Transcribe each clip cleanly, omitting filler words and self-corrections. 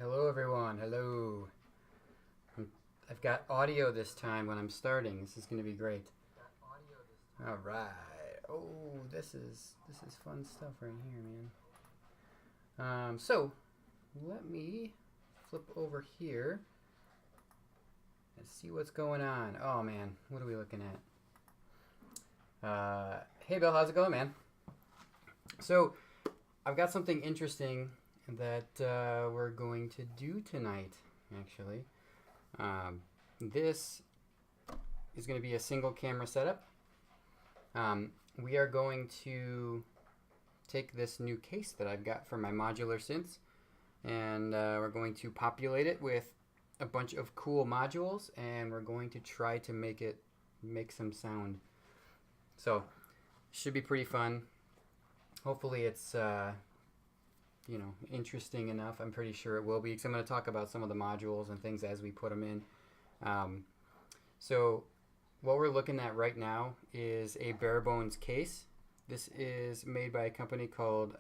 Hello everyone, hello. I've got audio this time when I'm starting. This is going to be great. All right. Oh, this is fun stuff right here, man. So let me flip over here and see what's going on. Oh man, what are we looking at? Hey Bill, how's it going, man? So I've got something interesting that we're going to do tonight, actually. This is going to be a single camera setup. We are going to take this new case that I've got for my modular synths, and we're going to populate it with a bunch of cool modules, and we're going to try to make some sound. So should be pretty fun. Hopefully it's interesting enough. I'm pretty sure it will be, because I'm going to talk about some of the modules and things as we put them in. So what we're looking at right now is a bare bones case. This is made by a company called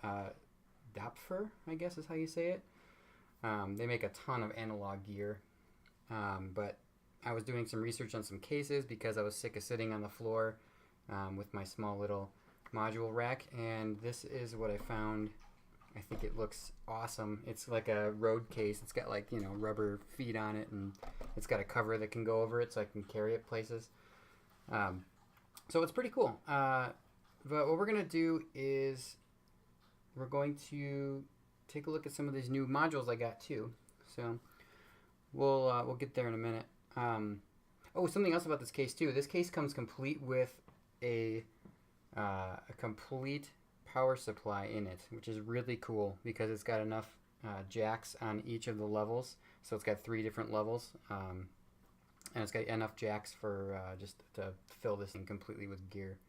Dopfer, I guess is how you say it. They make a ton of analog gear, but I was doing some research on some cases because I was sick of sitting on the floor with my small little module rack, and this is what I found. I think it looks awesome. It's like a road case. It's got rubber feet on it, and it's got a cover that can go over it so I can carry it places. So it's pretty cool. But what we're going to do is we're going to take a look at some of these new modules I got too. So we'll get there in a minute. Oh, something else about this case too. This case comes complete with a complete power supply in it, which is really cool because it's got enough jacks on each of the levels. So it's got 3 different levels, and it's got enough jacks for just to fill this thing completely with gear.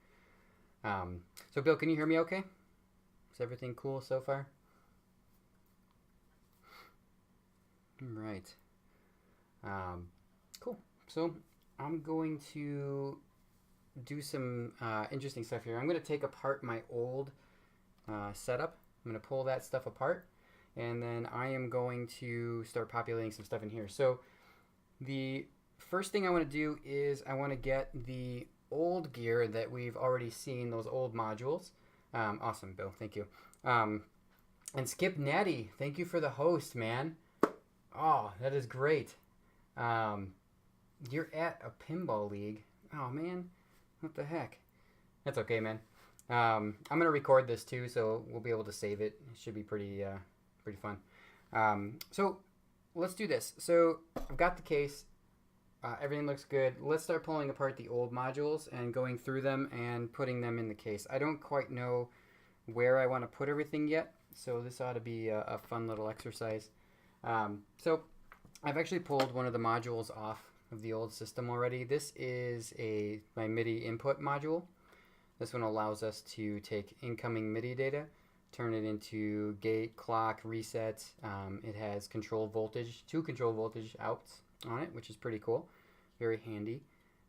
So Bill, can you hear me okay? Is everything cool so far? Right. Cool. So I'm going to do some interesting stuff here. I'm going to take apart my old setup. I'm going to pull that stuff apart, and then I am going to start populating some stuff in here. So the first thing I want to do is I want to get the old gear that we've already seen, those old modules. Awesome, Bill. Thank you. And Skip Natty, thank you for the host, man. Oh, that is great. You're at a pinball league. Oh, man. What the heck? That's okay, man. I'm going to record this too, so we'll be able to save it. It should be pretty fun. So let's do this. So I've got the case. Everything looks good. Let's start pulling apart the old modules and going through them and putting them in the case. I don't quite know where I want to put everything yet, so this ought to be a fun little exercise. So I've actually pulled one of the modules off of the old system already. This is my MIDI input module. This one allows us to take incoming MIDI data, turn it into gate, clock, reset. It has control voltage, 2 control voltage outs on it, which is pretty cool. Very handy.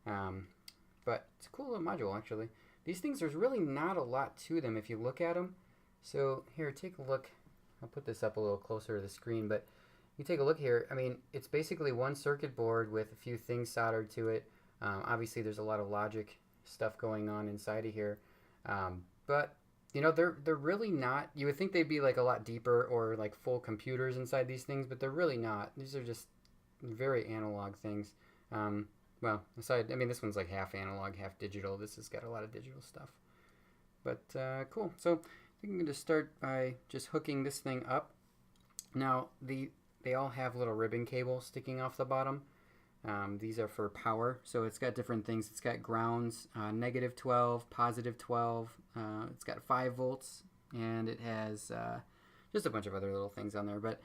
But it's a cool little module, actually. These things, there's really not a lot to them if you look at them. So here, take a look. I'll put this up a little closer to the screen, but you take a look here. I mean, it's basically one circuit board with a few things soldered to it. Obviously, there's a lot of logic stuff going on inside of here. But they're really not. You would think they'd be like a lot deeper or like full computers inside these things, but they're really not. These are just very analog things. Well, this one's like half analog, half digital. This has got a lot of digital stuff. But cool. So I think I'm going to start by just hooking this thing up. Now, they all have little ribbon cables sticking off the bottom. These are for power, so it's got different things. It's got grounds, negative 12, positive 12. It's got 5 volts, and it has just a bunch of other little things on there. But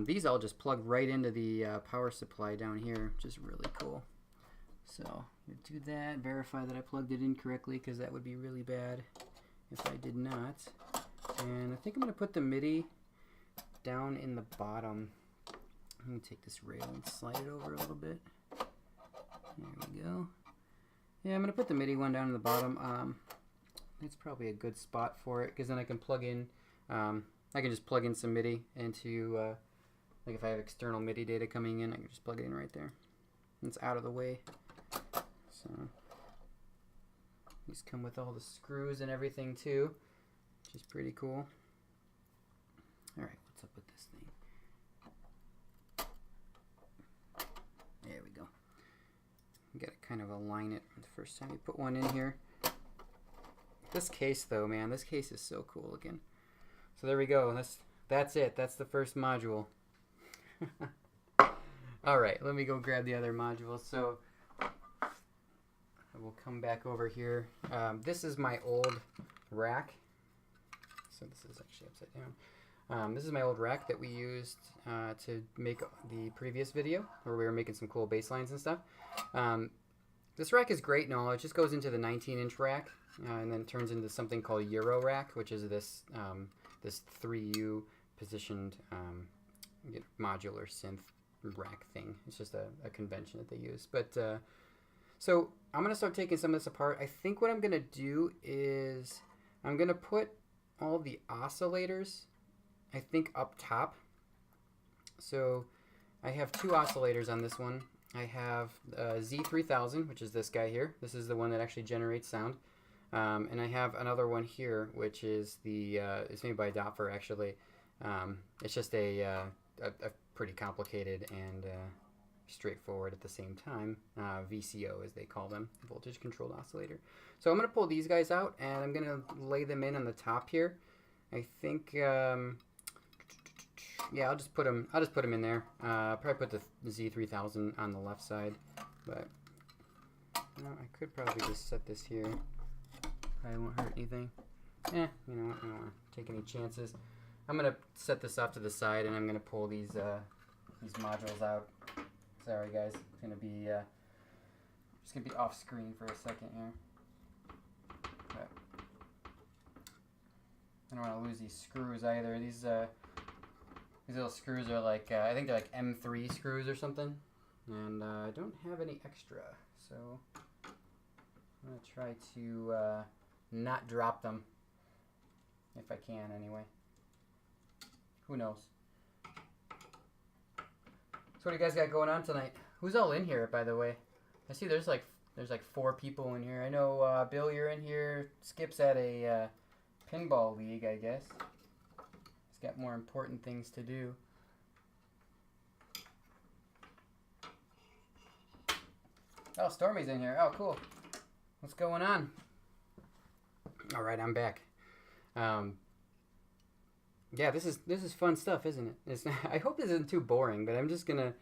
these all just plug right into the power supply down here, which is really cool. So you do that, verify that I plugged it in correctly, because that would be really bad if I did not. And I think I'm going to put the MIDI down in the bottom. Let me take this rail and slide it over a little bit. There we go. Yeah, I'm going to put the MIDI one down in the bottom. It's probably a good spot for it, because then I can plug in, I can just plug in some MIDI into Like if I have external MIDI data coming in, I can just plug it in right there. It's out of the way. So these come with all the screws and everything too, which is pretty cool. All right, what's up with this thing? There we go. You gotta kind of align it the first time you put one in here. This case though, man, this case is so cool looking. So there we go. That's it. That's the first module. All right, let me go grab the other modules. So we'll come back over here. This is my old rack. So this is actually upside down. This is my old rack that we used to make the previous video where we were making some cool bass lines and stuff. This rack is great and all. It just goes into the 19-inch rack and then turns into something called Euro rack, which is this this 3U positioned modular synth rack thing. It's just a convention that they use. But so I'm going to start taking some of this apart. I think what I'm going to do is I'm going to put all the oscillators, I think, up top. So I have two oscillators on this one. I have Z3000, which is this guy here. This is the one that actually generates sound. And I have another one here, which is the, it's made by Dopfer actually. It's just a pretty complicated and straightforward at the same time, VCO as they call them, voltage controlled oscillator. So I'm going to pull these guys out and I'm going to lay them in on the top here. I think, yeah, I'll just put them in there. Probably put the Z3000 on the left side, but you know, I could probably just set this here. Probably won't hurt anything. You know what? I don't want to take any chances. I'm gonna set this off to the side, and I'm gonna pull these modules out. Sorry, guys. It's gonna be just gonna be off screen for a second here. But I don't want to lose these screws either. These little screws are like I think they're like M3 screws or something, and I don't have any extra, so I'm gonna try to not drop them if I can anyway. Who knows? So what do you guys got going on tonight? Who's all in here, by the way? I see there's like 4 people in here. I know Bill, you're in here. Skip's at a pinball league, I guess. He's got more important things to do. Oh, Stormy's in here. Oh, cool. What's going on? All right, I'm back. Yeah, this is fun stuff, isn't it? It's not, I hope this isn't too boring, but I'm just gonna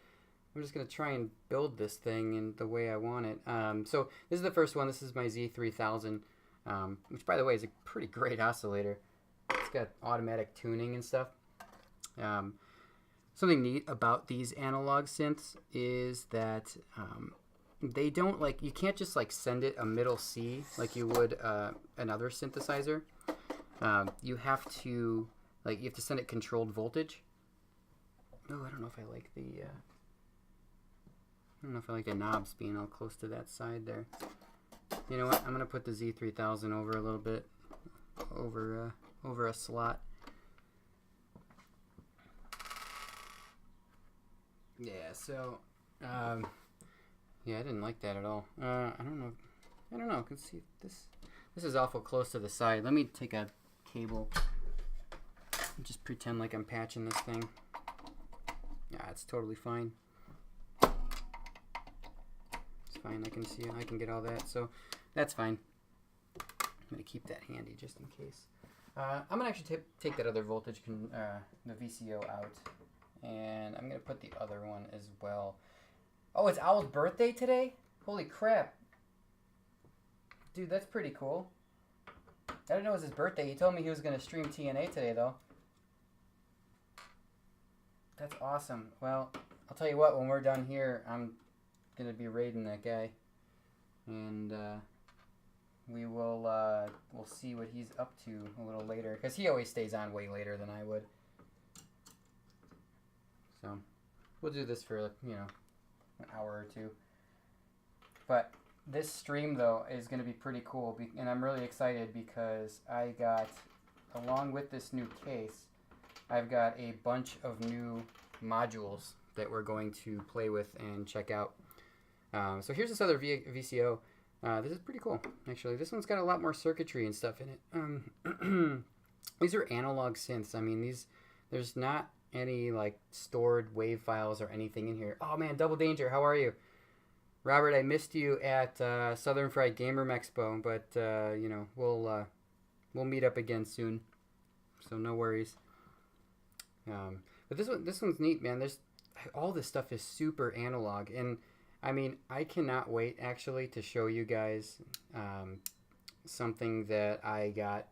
try and build this thing in the way I want it. So this is the first one. This is my Z3000, which by the way is a pretty great oscillator. It's got automatic tuning and stuff. Something neat about these analog synths is that they don't you can't just send it a middle C like you would another synthesizer. You have to send it controlled voltage. Oh, I don't know if I like the knobs being all close to that side there. You know what? I'm gonna put the Z3000 over a little bit, over a slot. Yeah. So, yeah, I didn't like that at all. I don't know. I can see this. This is awful close to the side. Let me take a cable. Just pretend like I'm patching this thing. Yeah, it's totally fine. It's fine. I can see it. I can get all that. So that's fine. I'm gonna keep that handy just in case. I'm gonna actually take that other voltage, the VCO out, and I'm gonna put the other one as well. Oh, it's Owl's birthday today? Holy crap! Dude, that's pretty cool. I didn't know it was his birthday. He told me he was gonna stream TNA today, though. That's awesome. Well, I'll tell you what, when we're done here, I'm going to be raiding that guy. And we'll see what he's up to a little later. Because he always stays on way later than I would. So, we'll do this for, an hour or two. But this stream, though, is going to be pretty cool. And I'm really excited because I got, along with this new case, I've got a bunch of new modules that we're going to play with and check out. So here's this other VCO. This is pretty cool, actually. This one's got a lot more circuitry and stuff in it. These are analog synths. I mean, there's not any like stored wave files or anything in here. Oh man, Double Danger, how are you? Robert, I missed you at Southern Fried Gamer Expo, but you know, we'll meet up again soon, so no worries. But this one's neat, man. There's all this stuff is super analog, and I mean, I cannot wait actually to show you guys something that I got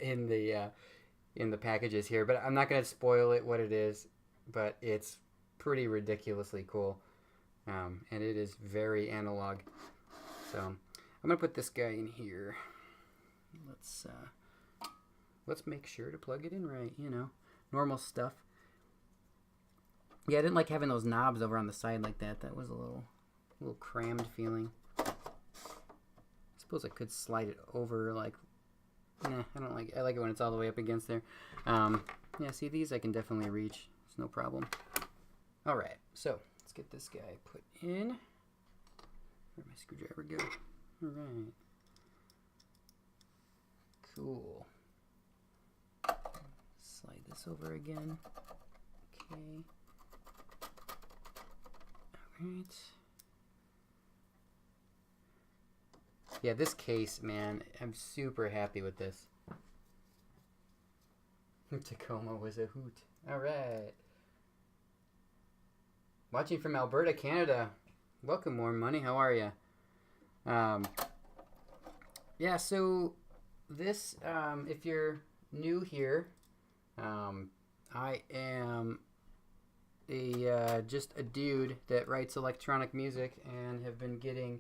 in the packages here, but I'm not gonna spoil it what it is, but it's pretty ridiculously cool. And it is very analog. So I'm gonna put this guy in here. Let's make sure to plug it in right, you know, normal stuff. Yeah, I didn't like having those knobs over on the side like that. That was a little crammed feeling. I suppose I could slide it over like, nah, I don't like it. I like it when it's all the way up against there. Yeah, see, these I can definitely reach. It's no problem. All right, so let's get this guy put in. Where'd my screwdriver go? All right. Cool. Slide this over again. Okay. All right. Yeah, this case, man, I'm super happy with this. Tacoma was a hoot. All right. Watching from Alberta, Canada. Welcome, More Money. How are you? Yeah, so this, if you're new here, I am just a dude that writes electronic music and have been getting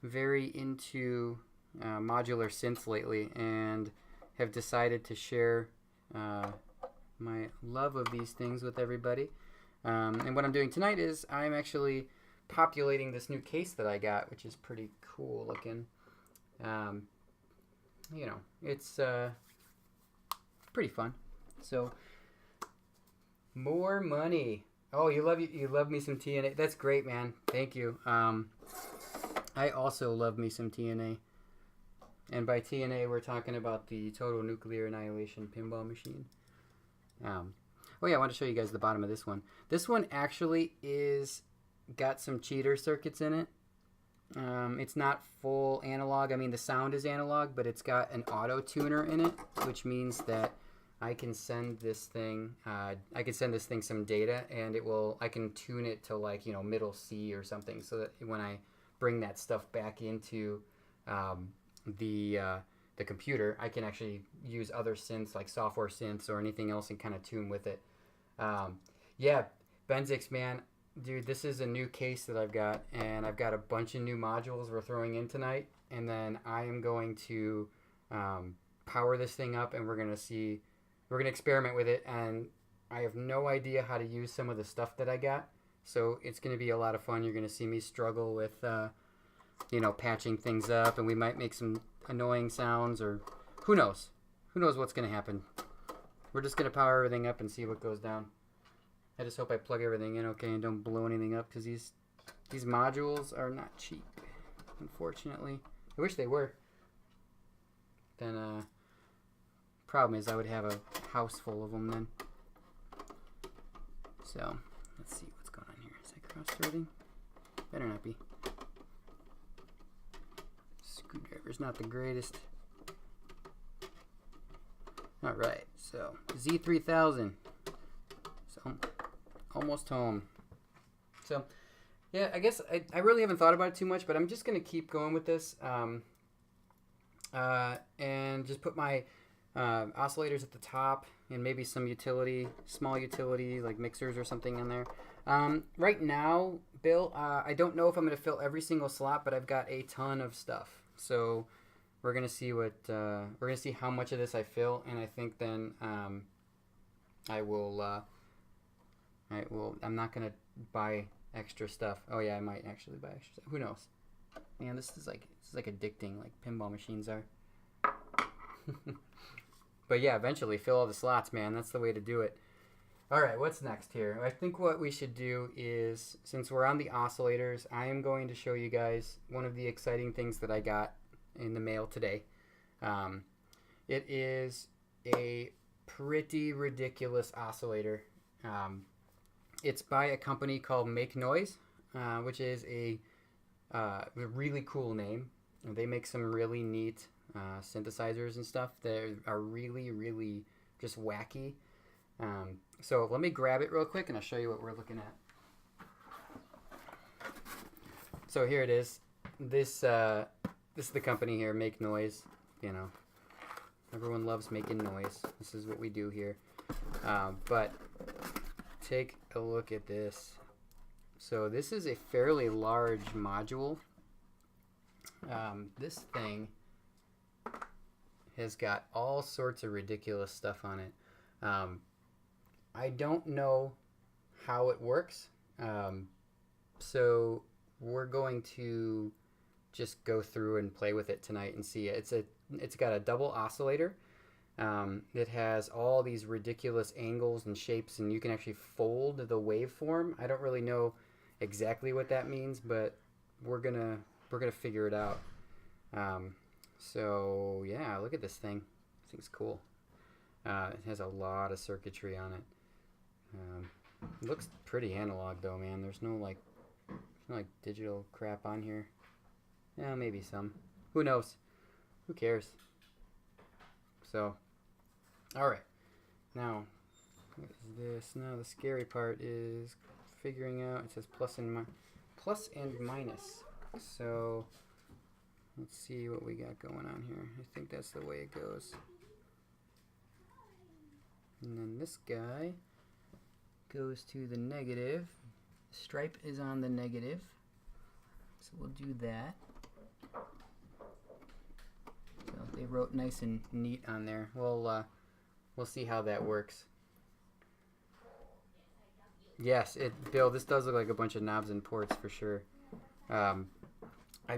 very into modular synths lately, and have decided to share my love of these things with everybody. And what I'm doing tonight is I'm actually populating this new case that I got, which is pretty cool looking. You know, it's pretty fun. So, More Money. Oh, you love me some TNA. That's great, man. Thank you. I also love me some TNA. And by TNA, we're talking about the Total Nuclear Annihilation Pinball Machine. Oh yeah, I want to show you guys the bottom of this one. This one actually got some cheater circuits in it. It's not full analog. I mean, the sound is analog, but it's got an auto tuner in it, which means that I can send this thing some data, and I can tune it to, like, you know, middle C or something, so that when I bring that stuff back into the computer, I can actually use other synths, like software synths or anything else, and kind of tune with it. Yeah, Benzix, man, dude, this is a new case that I've got, and I've got a bunch of new modules we're throwing in tonight, and then I am going to power this thing up, and we're going to experiment with it, and I have no idea how to use some of the stuff that I got, so it's going to be a lot of fun. You're going to see me struggle with, you know, patching things up, and we might make some annoying sounds, or who knows? Who knows what's going to happen? We're just going to power everything up and see what goes down. I just hope I plug everything in okay and don't blow anything up, because these modules are not cheap, unfortunately. I wish they were. Then, problem is I would have a house full of them then. So, let's see what's going on here. Is that cross-threading? Better not be. Screwdriver's not the greatest. Alright, so Z3000. So, almost home. So, yeah, I guess I really haven't thought about it too much, but I'm just going to keep going with this. And just put my oscillators at the top, and maybe some small utility like mixers or something in there. Right now, Bill, I don't know if I'm going to fill every single slot, but I've got a ton of stuff. So we're going to see how much of this I fill, and I think then I'm not going to buy extra stuff. Oh yeah, I might actually buy extra stuff. Who knows? Man, this is like addicting, like pinball machines are. But yeah, eventually fill all the slots, man. That's the way to do it. All right, what's next here? I think what we should do is, since we're on the oscillators, I am going to show you guys one of the exciting things that I got in the mail today. It is a pretty ridiculous oscillator. It's by a company called Make Noise, which is a really cool name. They make some really neat synthesizers and stuff that are really, really just wacky. So let me grab it real quick and I'll show you what we're looking at. So here it is. This is the company here, Make Noise. You know, everyone loves making noise. This is what we do here. But take a look at this. So this is a fairly large module. This thing has got all sorts of ridiculous stuff on it. I don't know how it works, so we're going to just go through and play with it tonight and see it. It's got a double oscillator. It has all these ridiculous angles and shapes, and you can actually fold the waveform. I don't really know exactly what that means, but we're gonna figure it out. So yeah, look at this thing. This thing's cool. It has a lot of circuitry on it. It looks pretty analog though, man. There's no like digital crap on here. Yeah, maybe some. Who knows? Who cares? So, all right. Now, what is this? Now the scary part is figuring out. It says plus and minus. So let's see what we got going on here. I think that's the way it goes. And then this guy goes to the negative. Stripe is on the negative. So we'll do that. So they wrote nice and neat on there. We'll see how that works. Yes, Bill, this does look like a bunch of knobs and ports for sure. I'm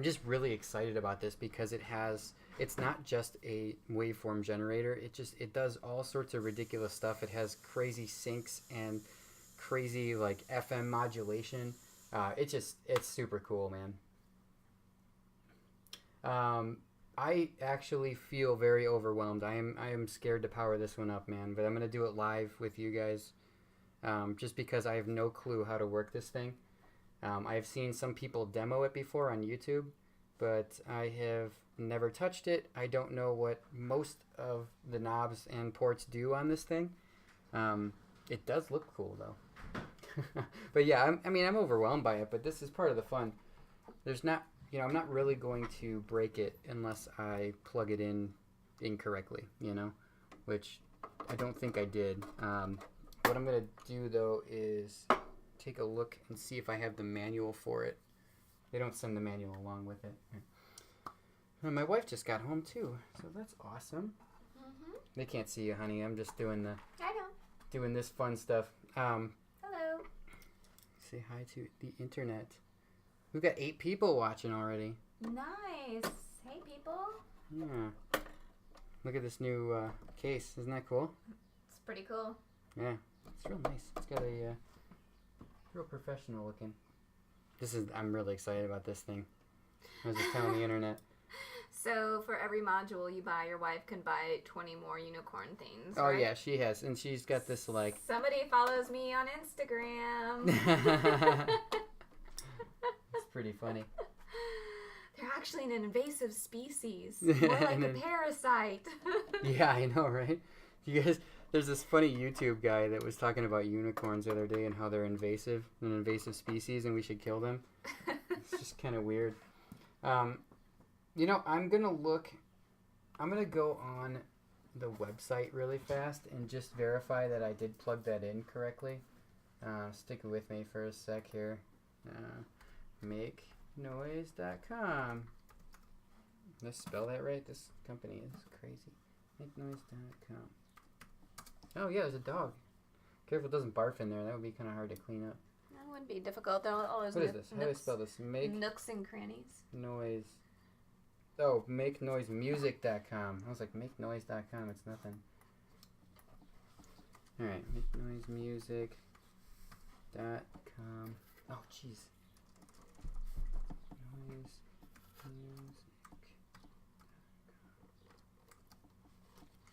just really excited about this because it's not just a waveform generator. It does all sorts of ridiculous stuff. It has crazy syncs and crazy like FM modulation. It's super cool, man. I actually feel very overwhelmed. I am scared to power this one up, man, but I'm gonna do it live with you guys, just because I have no clue how to work this thing. I've seen some people demo it before on YouTube, but I have never touched it. I don't know what most of the knobs and ports do on this thing. It does look cool though. But yeah, I'm overwhelmed by it, but this is part of the fun. There's not, I'm not really going to break it unless I plug it in incorrectly, which I don't think I did. What I'm going to do though is take a look and see if I have the manual for it. They don't send the manual along with it. And my wife just got home too, so that's awesome. Mm-hmm. They can't see you, honey. I'm just doing doing this fun stuff. Hello. Say hi to the internet. We've got 8 people watching already. Nice. Hey, people. Yeah. Look at this new case. Isn't that cool? It's pretty cool. Yeah. It's real nice. It's got a real professional looking. I'm really excited about this thing. I was just telling the internet. So for every module you buy, your wife can buy 20 more unicorn things. Oh, right? yeah, she has. And she's got this like... Somebody follows me on Instagram. It's pretty funny. They're actually an invasive species. More like a parasite. Yeah, I know, right? You guys, there's this funny YouTube guy that was talking about unicorns the other day and how they're an invasive species, and we should kill them. It's just kind of weird. I'm going to go on the website really fast and just verify that I did plug that in correctly. Stick with me for a sec here. MakeNoise.com. Did I spell that right? This company is crazy. MakeNoise.com. Oh, yeah, there's a dog. Careful it doesn't barf in there. That would be kind of hard to clean up. That wouldn't be difficult, though. What is this? How do I spell this? Nooks and crannies. Noise. Oh, MakeNoiseMusic.com. I was like, MakeNoise.com. It's nothing. All right, makeNoiseMusic.com. Oh, jeez. Noise music.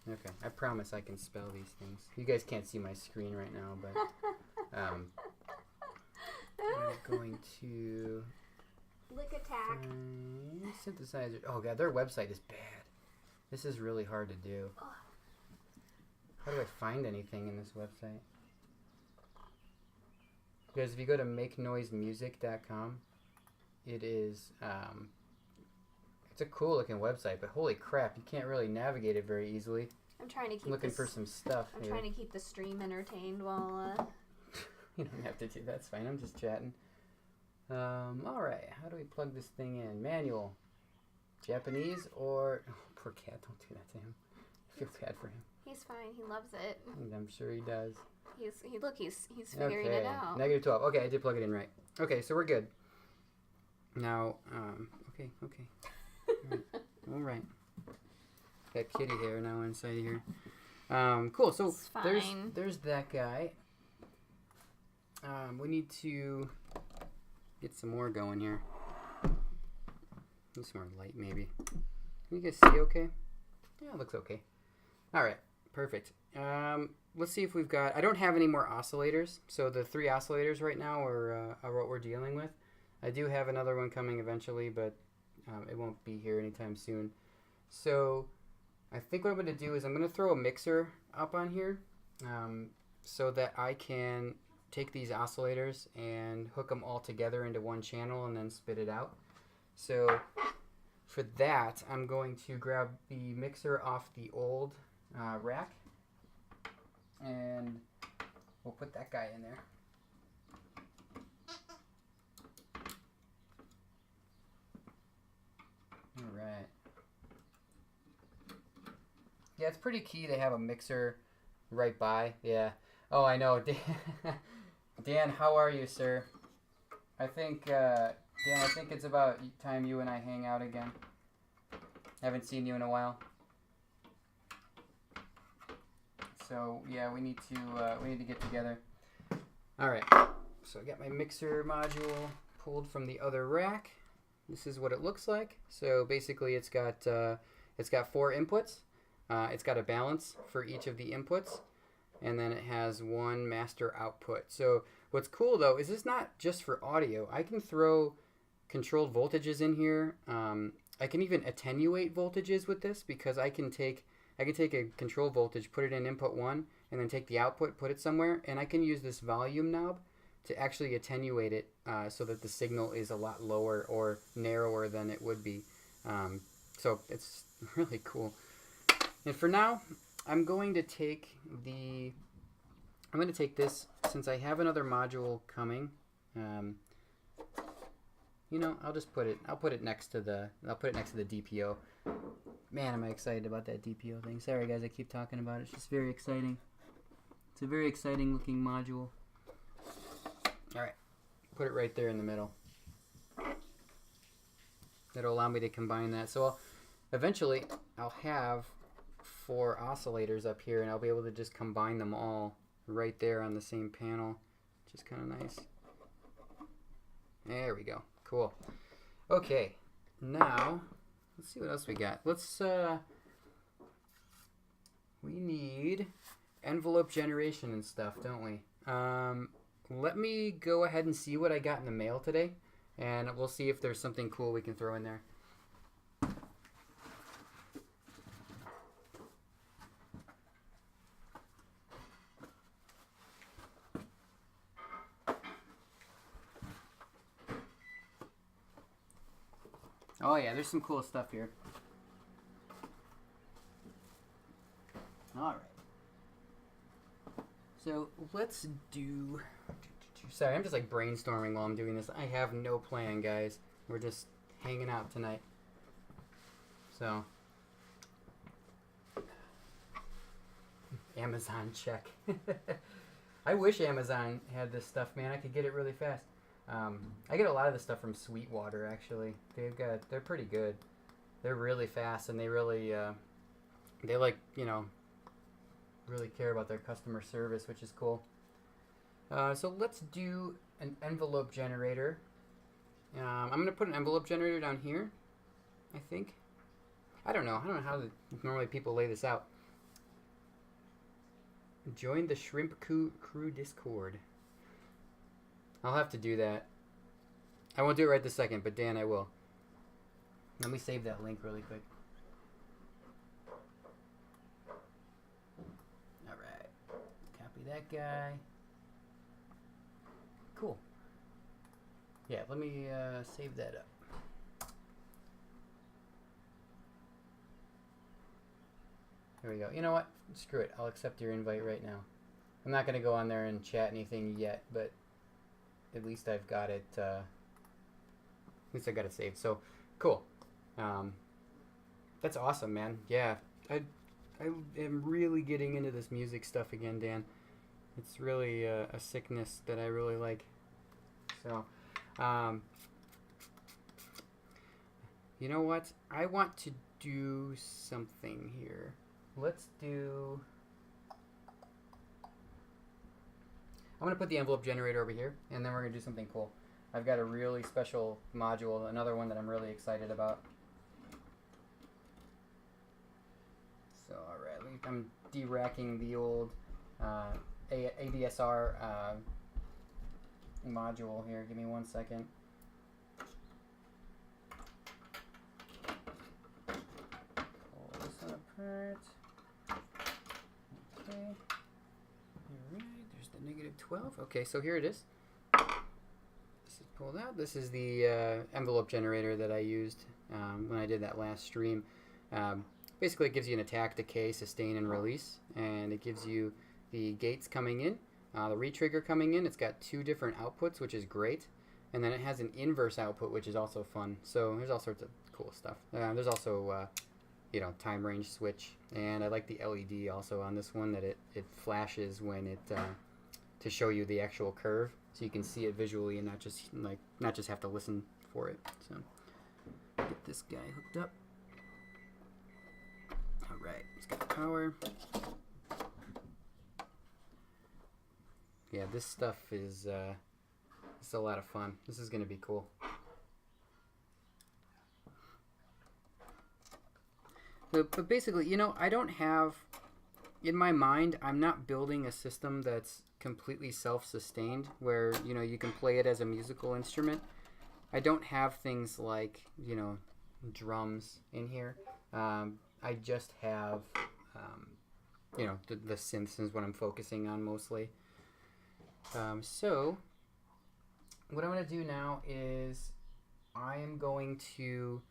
Okay, I promise I can spell these things. You guys can't see my screen right now, but I'm going to Lick attack. synthesizer. Oh god, their website is bad. This is really hard to do. How do I find anything in this website? Because if you go to makeNoiseMusic.com, it is it's a cool looking website, but holy crap, you can't really navigate it very easily. I'm trying to keep looking for some stuff. I'm trying to keep the stream entertained while You don't have to do that. That's fine. I'm just chatting. All right. How do we plug this thing in? Manual, Japanese, or oh, poor cat. Don't do that to him. I feel bad for him. He's fine. He loves it. I'm sure he does. He's figuring it out. -12. Okay, I did plug it in right. Okay, so we're good. Now, okay. All right. Got kitty hair now inside here. Cool. So there's that guy. We need to get some more going here. Need some more light, maybe. Can you guys see okay? Yeah, it looks okay. All right, perfect. Let's see if we've got... I don't have any more oscillators, so the 3 oscillators right now are what we're dealing with. I do have another one coming eventually, but it won't be here anytime soon. So I think what I'm going to do is I'm going to throw a mixer up on here so that I can take these oscillators and hook them all together into one channel and then spit it out. So for that, I'm going to grab the mixer off the old rack, and we'll put that guy in there. All right. Yeah, it's pretty key to have a mixer right by. Yeah. Oh, I know. Dan, how are you, sir? I think, Dan, I think it's about time you and I hang out again. Haven't seen you in a while. So, yeah, we need to get together. All right. So I got my mixer module pulled from the other rack. This is what it looks like. So basically, it's got 4 inputs. It's got a balance for each of the inputs, and then it has 1 master output. So what's cool though is it's not just for audio. I can throw controlled voltages in here. I can even attenuate voltages with this, because I can take a control voltage, put it in input 1, and then take the output, put it somewhere, and I can use this volume knob to actually attenuate it so that the signal is a lot lower or narrower than it would be. So it's really cool. And for now, I'm going to take this, since I have another module coming. You know, I'll put it next to the DPO. Man, am I excited about that DPO thing. Sorry guys, I keep talking about it. It's just very exciting. It's a very exciting looking module. Alright, put it right there in the middle. That'll allow me to combine that. So eventually I'll have 4 oscillators up here, and I'll be able to just combine them all right there on the same panel, which is kind of nice. There we go. Cool. Okay, now let's see what else we got. We need envelope generation and stuff, don't we? Let me go ahead and see what I got in the mail today, and we'll see if there's something cool we can throw in there. Oh yeah, there's some cool stuff here. Alright. So let's do... Sorry, I'm just like brainstorming while I'm doing this. I have no plan, guys. We're just hanging out tonight. So... Amazon check. I wish Amazon had this stuff, man. I could get it really fast. I get a lot of this stuff from Sweetwater, actually. They're pretty good. They're really fast, and they really, they like, you know, really care about their customer service, which is cool. So let's do an envelope generator. I'm going to put an envelope generator down here, I think. I don't know how normally people lay this out. Join the Shrimp Crew Discord. I'll have to do that. I won't do it right this second, but Dan, I will. Let me save that link really quick. Alright. Copy that guy. Cool. Yeah, let me save that up. There we go. You know what? Screw it. I'll accept your invite right now. I'm not going to go on there and chat anything yet, but at least I've got it. At least I got it saved. So, cool. That's awesome, man. Yeah, I am really getting into this music stuff again, Dan. It's really a sickness that I really like. So, you know what? I want to do something here. Let's do... I'm going to put the envelope generator over here, and then we're going to do something cool. I've got a really special module, another one that I'm really excited about. So, alright, I'm de-racking the old ADSR module here. Give me 1 second. Pull this one apart. Okay. Alright, there's the -12. Okay, so here it is. This is pulled out. This is the envelope generator that I used when I did that last stream. Basically, it gives you an attack, decay, sustain, and release. And it gives you the gates coming in, the retrigger coming in. It's got 2 different outputs, which is great. And then it has an inverse output, which is also fun. So there's all sorts of cool stuff. There's also, you know, time range switch. And I like the LED also on this one, that it flashes when it, to show you the actual curve. So you can see it visually and not just have to listen for it. So get this guy hooked up. Alright, it's got power. Yeah, this stuff is it's a lot of fun. This is going to be cool. But basically, you know, I don't have, in my mind, I'm not building a system that's completely self-sustained where, you know, you can play it as a musical instrument. I don't have things like, you know, drums in here. I just have, you know, the synths is what I'm focusing on mostly. So, what I'm going to do now is I am going to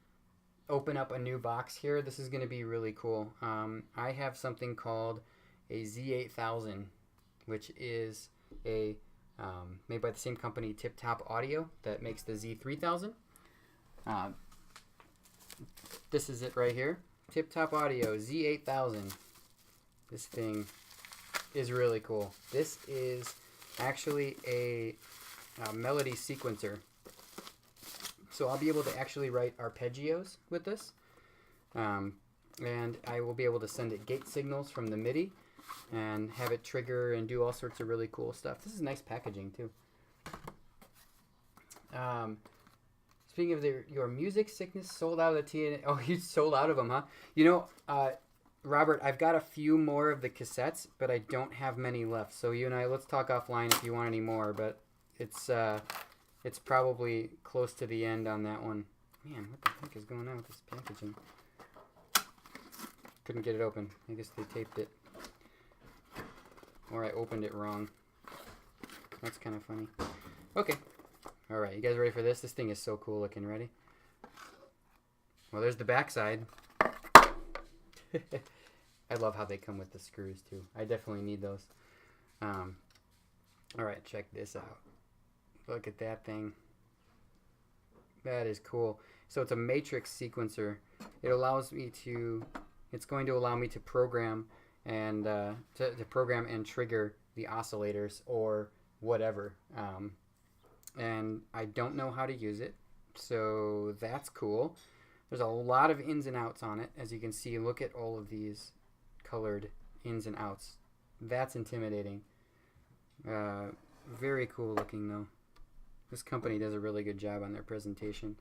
open up a new box here. This is going to be really cool. I have something called a Z8000, which is a made by the same company, Tiptop Audio, that makes the Z3000. This is it right here. Tiptop Audio Z8000. This thing is really cool. This is actually a melody sequencer. So I'll be able to actually write arpeggios with this. And I will be able to send it gate signals from the MIDI and have it trigger and do all sorts of really cool stuff. This is nice packaging too. Speaking of your music sickness, sold out of the TNA. Oh, you sold out of them, huh? You know, Robert, I've got a few more of the cassettes, but I don't have many left. So you and I, let's talk offline if you want any more. But it's probably close to the end on that one. Man, what the heck is going on with this packaging? Couldn't get it open. I guess they taped it. Or I opened it wrong. That's kind of funny. Okay. Alright, you guys ready for this? This thing is so cool looking. Ready? Well, there's the backside. I love how they come with the screws, too. I definitely need those. Alright, check this out. Look at that thing. That is cool. So it's a matrix sequencer. It allows me to... It's going to allow me to program and to program and trigger the oscillators or whatever. And I don't know how to use it, so that's cool. There's a lot of ins and outs on it. As you can see, look at all of these colored ins and outs. That's intimidating. Very cool looking though. This company does a really good job on their presentation.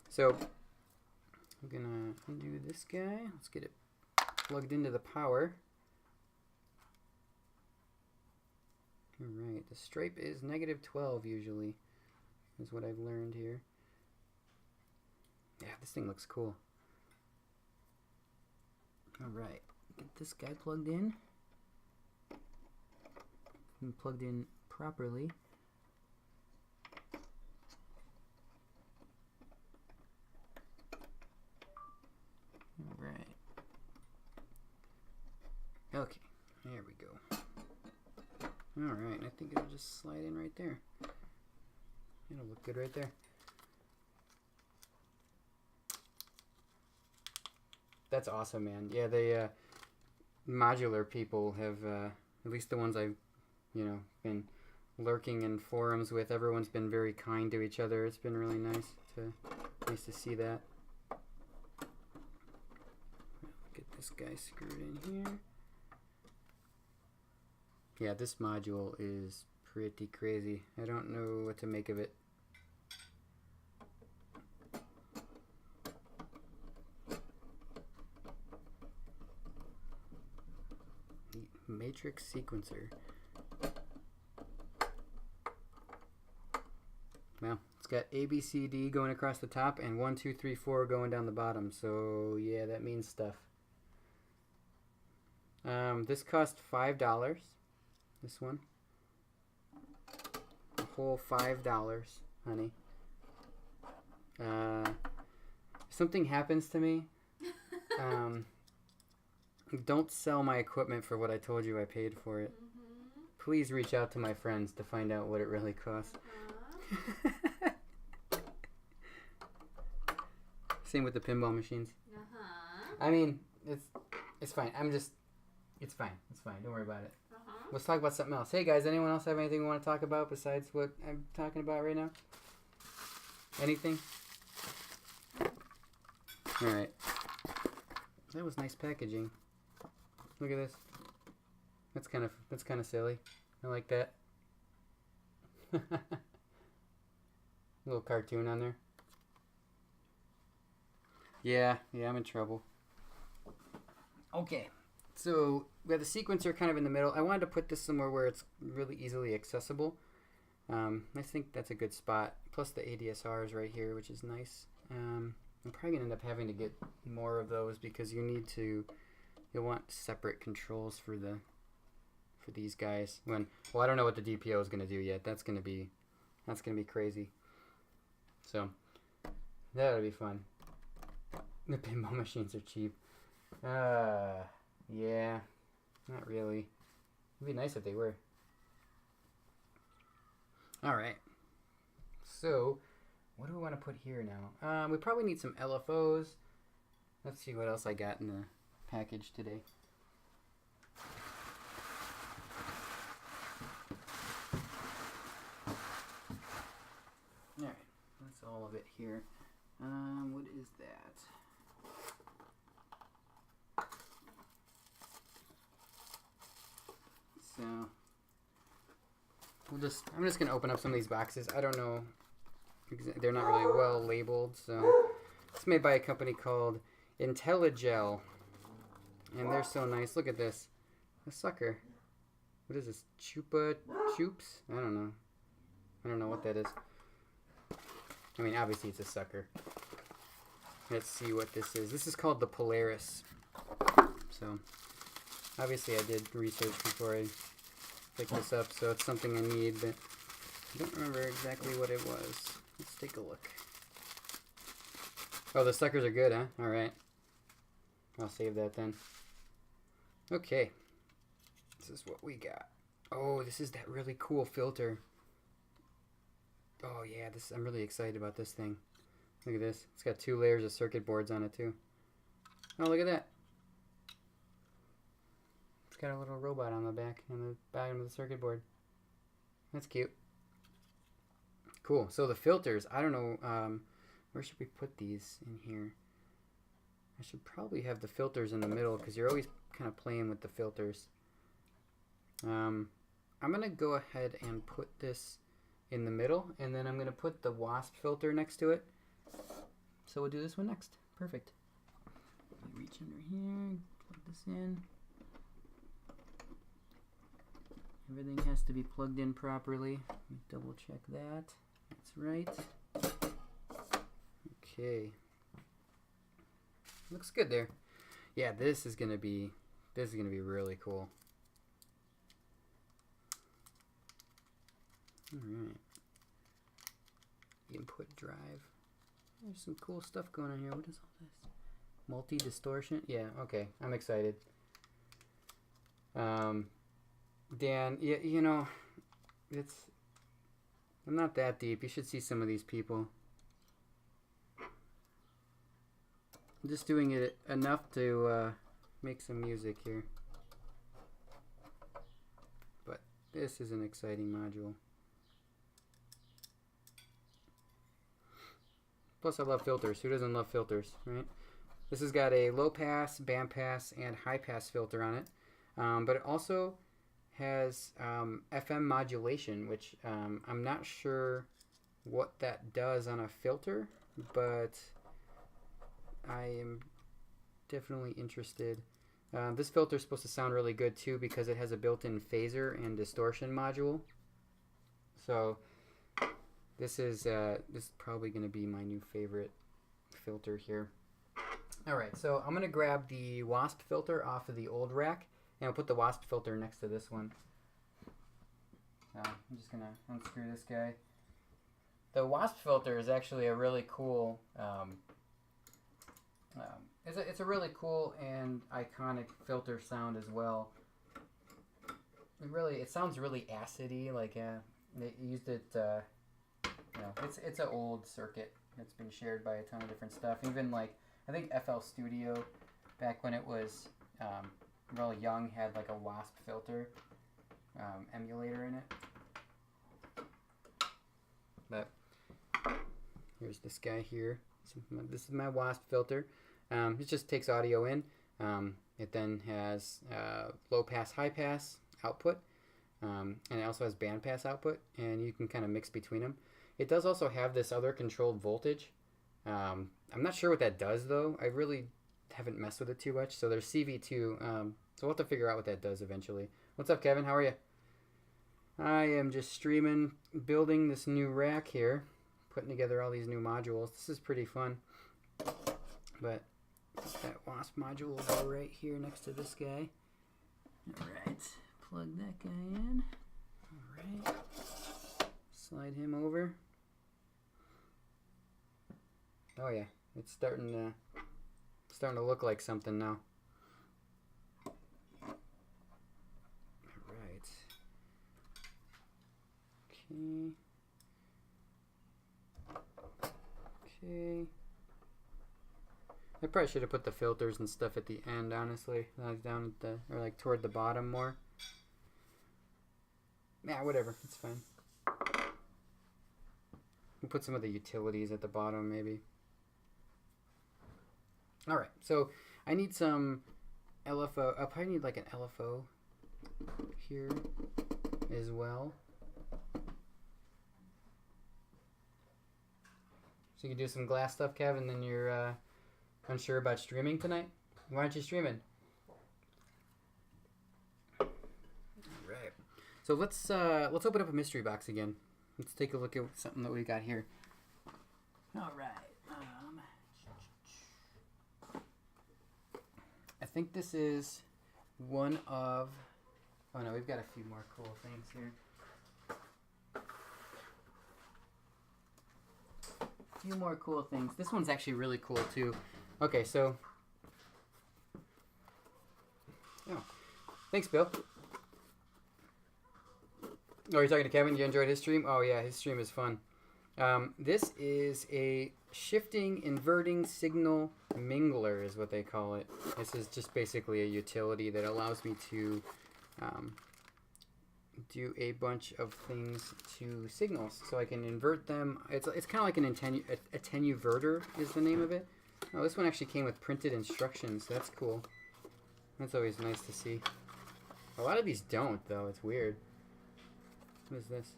So I'm gonna undo this guy. Let's get it plugged into the power. Alright, the stripe is -12 usually, is what I've learned here. Yeah, this thing looks cool. Alright, get this guy plugged in. And plugged in properly. Alright. Okay, there we go. Alright, I think it'll just slide in right there. It'll look good right there. That's awesome, man. Yeah, the modular people have, at least the ones I've, been lurking in forums with, everyone's been very kind to each other. It's been really nice to see that. Get this guy screwed in here. Yeah, this module is pretty crazy. I don't know what to make of it. The matrix sequencer. Well, it's got A, B, C, D going across the top and 1, 2, 3, 4 going down the bottom. So yeah, that means stuff. This cost $5. This one. A whole $5, honey. Something happens to me. Don't sell my equipment for what I told you I paid for it. Mm-hmm. Please reach out to my friends to find out what it really costs. Same with the pinball machines. I mean, it's fine. It's fine. It's fine. Don't worry about it. Let's talk about something else. Hey guys, anyone else have anything we want to talk about besides what I'm talking about right now? Anything? Alright. That was nice packaging. Look at this. That's kind of silly. I like that. Little cartoon on there. Yeah, I'm in trouble. Okay. So we have the sequencer kind of in the middle. I wanted to put this somewhere where it's really easily accessible. I think that's a good spot. Plus the ADSR is right here, which is nice. I'm probably gonna end up having to get more of those because you'll want separate controls for these guys. Well, I don't know what the DPO is gonna do yet. That's gonna be crazy. So that'll be fun. The pinball machines are cheap. Yeah, not really. It'd be nice if they were. Alright. So, what do we want to put here now? We probably need some LFOs. Let's see what else I got in the package today. Alright, that's all of it here. What is that? So I'm just gonna open up some of these boxes. I don't know, they're not really well labeled. So it's made by a company called IntelliJ, and they're so nice. Look at this, a sucker. What is this? Chupa Chups? I don't know what that is. I mean, obviously it's a sucker. Let's see what this is. This is called the Polaris. So obviously I did research before I picked this up, so it's something I need, but I don't remember exactly what it was. Let's take a look. Oh, the suckers are good, huh? Alright. I'll save that then. Okay. This is what we got. Oh, this is that really cool filter. Oh yeah, I'm really excited about this thing. Look at this. It's got 2 layers of circuit boards on it too. Oh, look at that. It's got a little robot on the bottom of the circuit board. That's cute. Cool. So the filters, I don't know, where should we put these in here? I should probably have the filters in the middle because you're always kind of playing with the filters. I'm going to go ahead and put this in the middle, and then I'm going to put the WASP filter next to it. So we'll do this one next. Perfect. Reach under here, plug this in. Everything has to be plugged in properly. Double check that. That's right. Okay. Looks good there. Yeah, this is gonna be really cool. Alright. Input drive. There's some cool stuff going on here. What is all this? Multi-distortion? Yeah, okay. I'm excited. Dan, yeah, you know, I'm not that deep. You should see some of these people. I'm just doing it enough to make some music here. But this is an exciting module. Plus, I love filters. Who doesn't love filters, right? This has got a low pass, band pass, and high pass filter on it. But it also has FM modulation, which I'm not sure what that does on a filter, but I am definitely interested. This filter is supposed to sound really good too because it has a built-in phaser and distortion module. So this is probably going to be my new favorite filter here. All right, so I'm going to grab the WASP filter off of the old rack, and I'll put the WASP filter next to this one. I'm just going to unscrew this guy. The WASP filter is actually a really cool, it's a really cool and iconic filter sound as well. It sounds really acidy, like they used it, you know, it's an old circuit that's been shared by a ton of different stuff. Even like, I think FL Studio, back when it was really young, had like a WASP filter emulator in it. But here's this guy here. This is my WASP filter. It just takes audio in. It then has low pass, high pass output, and it also has band pass output, and you can kind of mix between them. It does also have this other controlled voltage. I'm not sure what that does though. I really haven't messed with it too much. So there's CV2. So we'll have to figure out what that does eventually. What's up, Kevin? How are you? I am just streaming, building this new rack here, putting together all these new modules. This is pretty fun. But that WASP module will go right here next to this guy. All right, plug that guy in. All right, slide him over. Oh yeah, it's starting to look like something now. All right. Okay. I probably should have put the filters and stuff at the end, honestly. Down at the, or like toward the bottom more. Yeah, whatever. It's fine. We'll put some of the utilities at the bottom, maybe. Alright, so I need some LFO. I'll probably need like an LFO here as well. So you can do some glass stuff, Kev, and then you're unsure about streaming tonight? Why aren't you streaming? Alright. So let's open up a mystery box again. Let's take a look at something that we got here. Alright. I think this is one of... Oh no, we've got a few more cool things here. A few more cool things. This one's actually really cool too. Okay, so... Oh. Thanks, Bill. Oh, you're talking to Kevin? You enjoyed his stream? Oh yeah, his stream is fun. This is a shifting inverting signal mingler is what they call it. This is just basically a utility that allows me to do a bunch of things to signals. So I can invert them. It's kind of like an attenuverter is the name of it. Oh, this one actually came with printed instructions. That's cool. That's always nice to see. A lot of these don't, though. It's weird. What is this?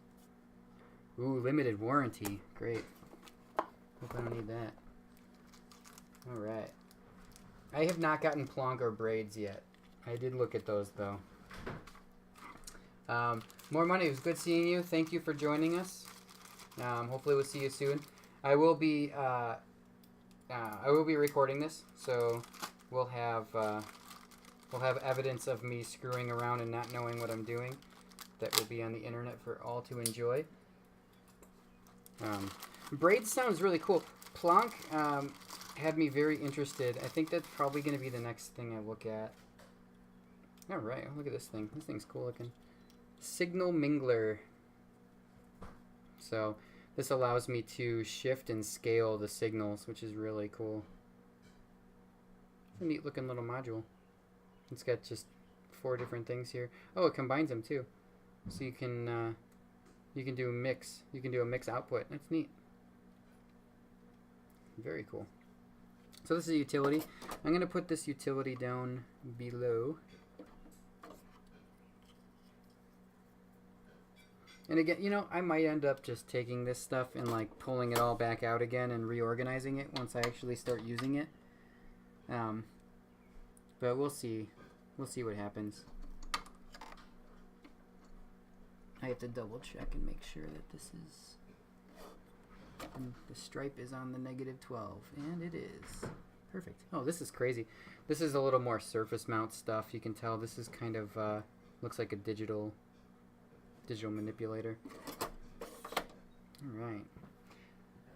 Ooh, limited warranty. Great. Hope I don't need that. Alright. I have not gotten Plonk or braids yet. I did look at those, though. More money. It was good seeing you. Thank you for joining us. Hopefully we'll see you soon. I will be recording this, so we'll have evidence of me screwing around and not knowing what I'm doing. That will be on the internet for all to enjoy. Braids sounds really cool. Plonk had me very interested. I think that's probably going to be the next thing I look at. All right, look at this thing. This thing's cool looking. Signal Mingler. So this allows me to shift and scale the signals, which is really cool. It's a neat looking little module. It's got just 4 different things here. Oh, it combines them too. So you can do a mix. You can do a mix output. That's neat. Very cool. So this is a utility. I'm going to put this utility down below. And again, you know, I might end up just taking this stuff and like pulling it all back out again and reorganizing it once I actually start using it. But we'll see. We'll see what happens. I have to double check and make sure that this is... And the stripe is on the -12, and it is. Perfect. Oh, this is crazy. This is a little more surface mount stuff. You can tell this is kind of, looks like a digital manipulator. Alright.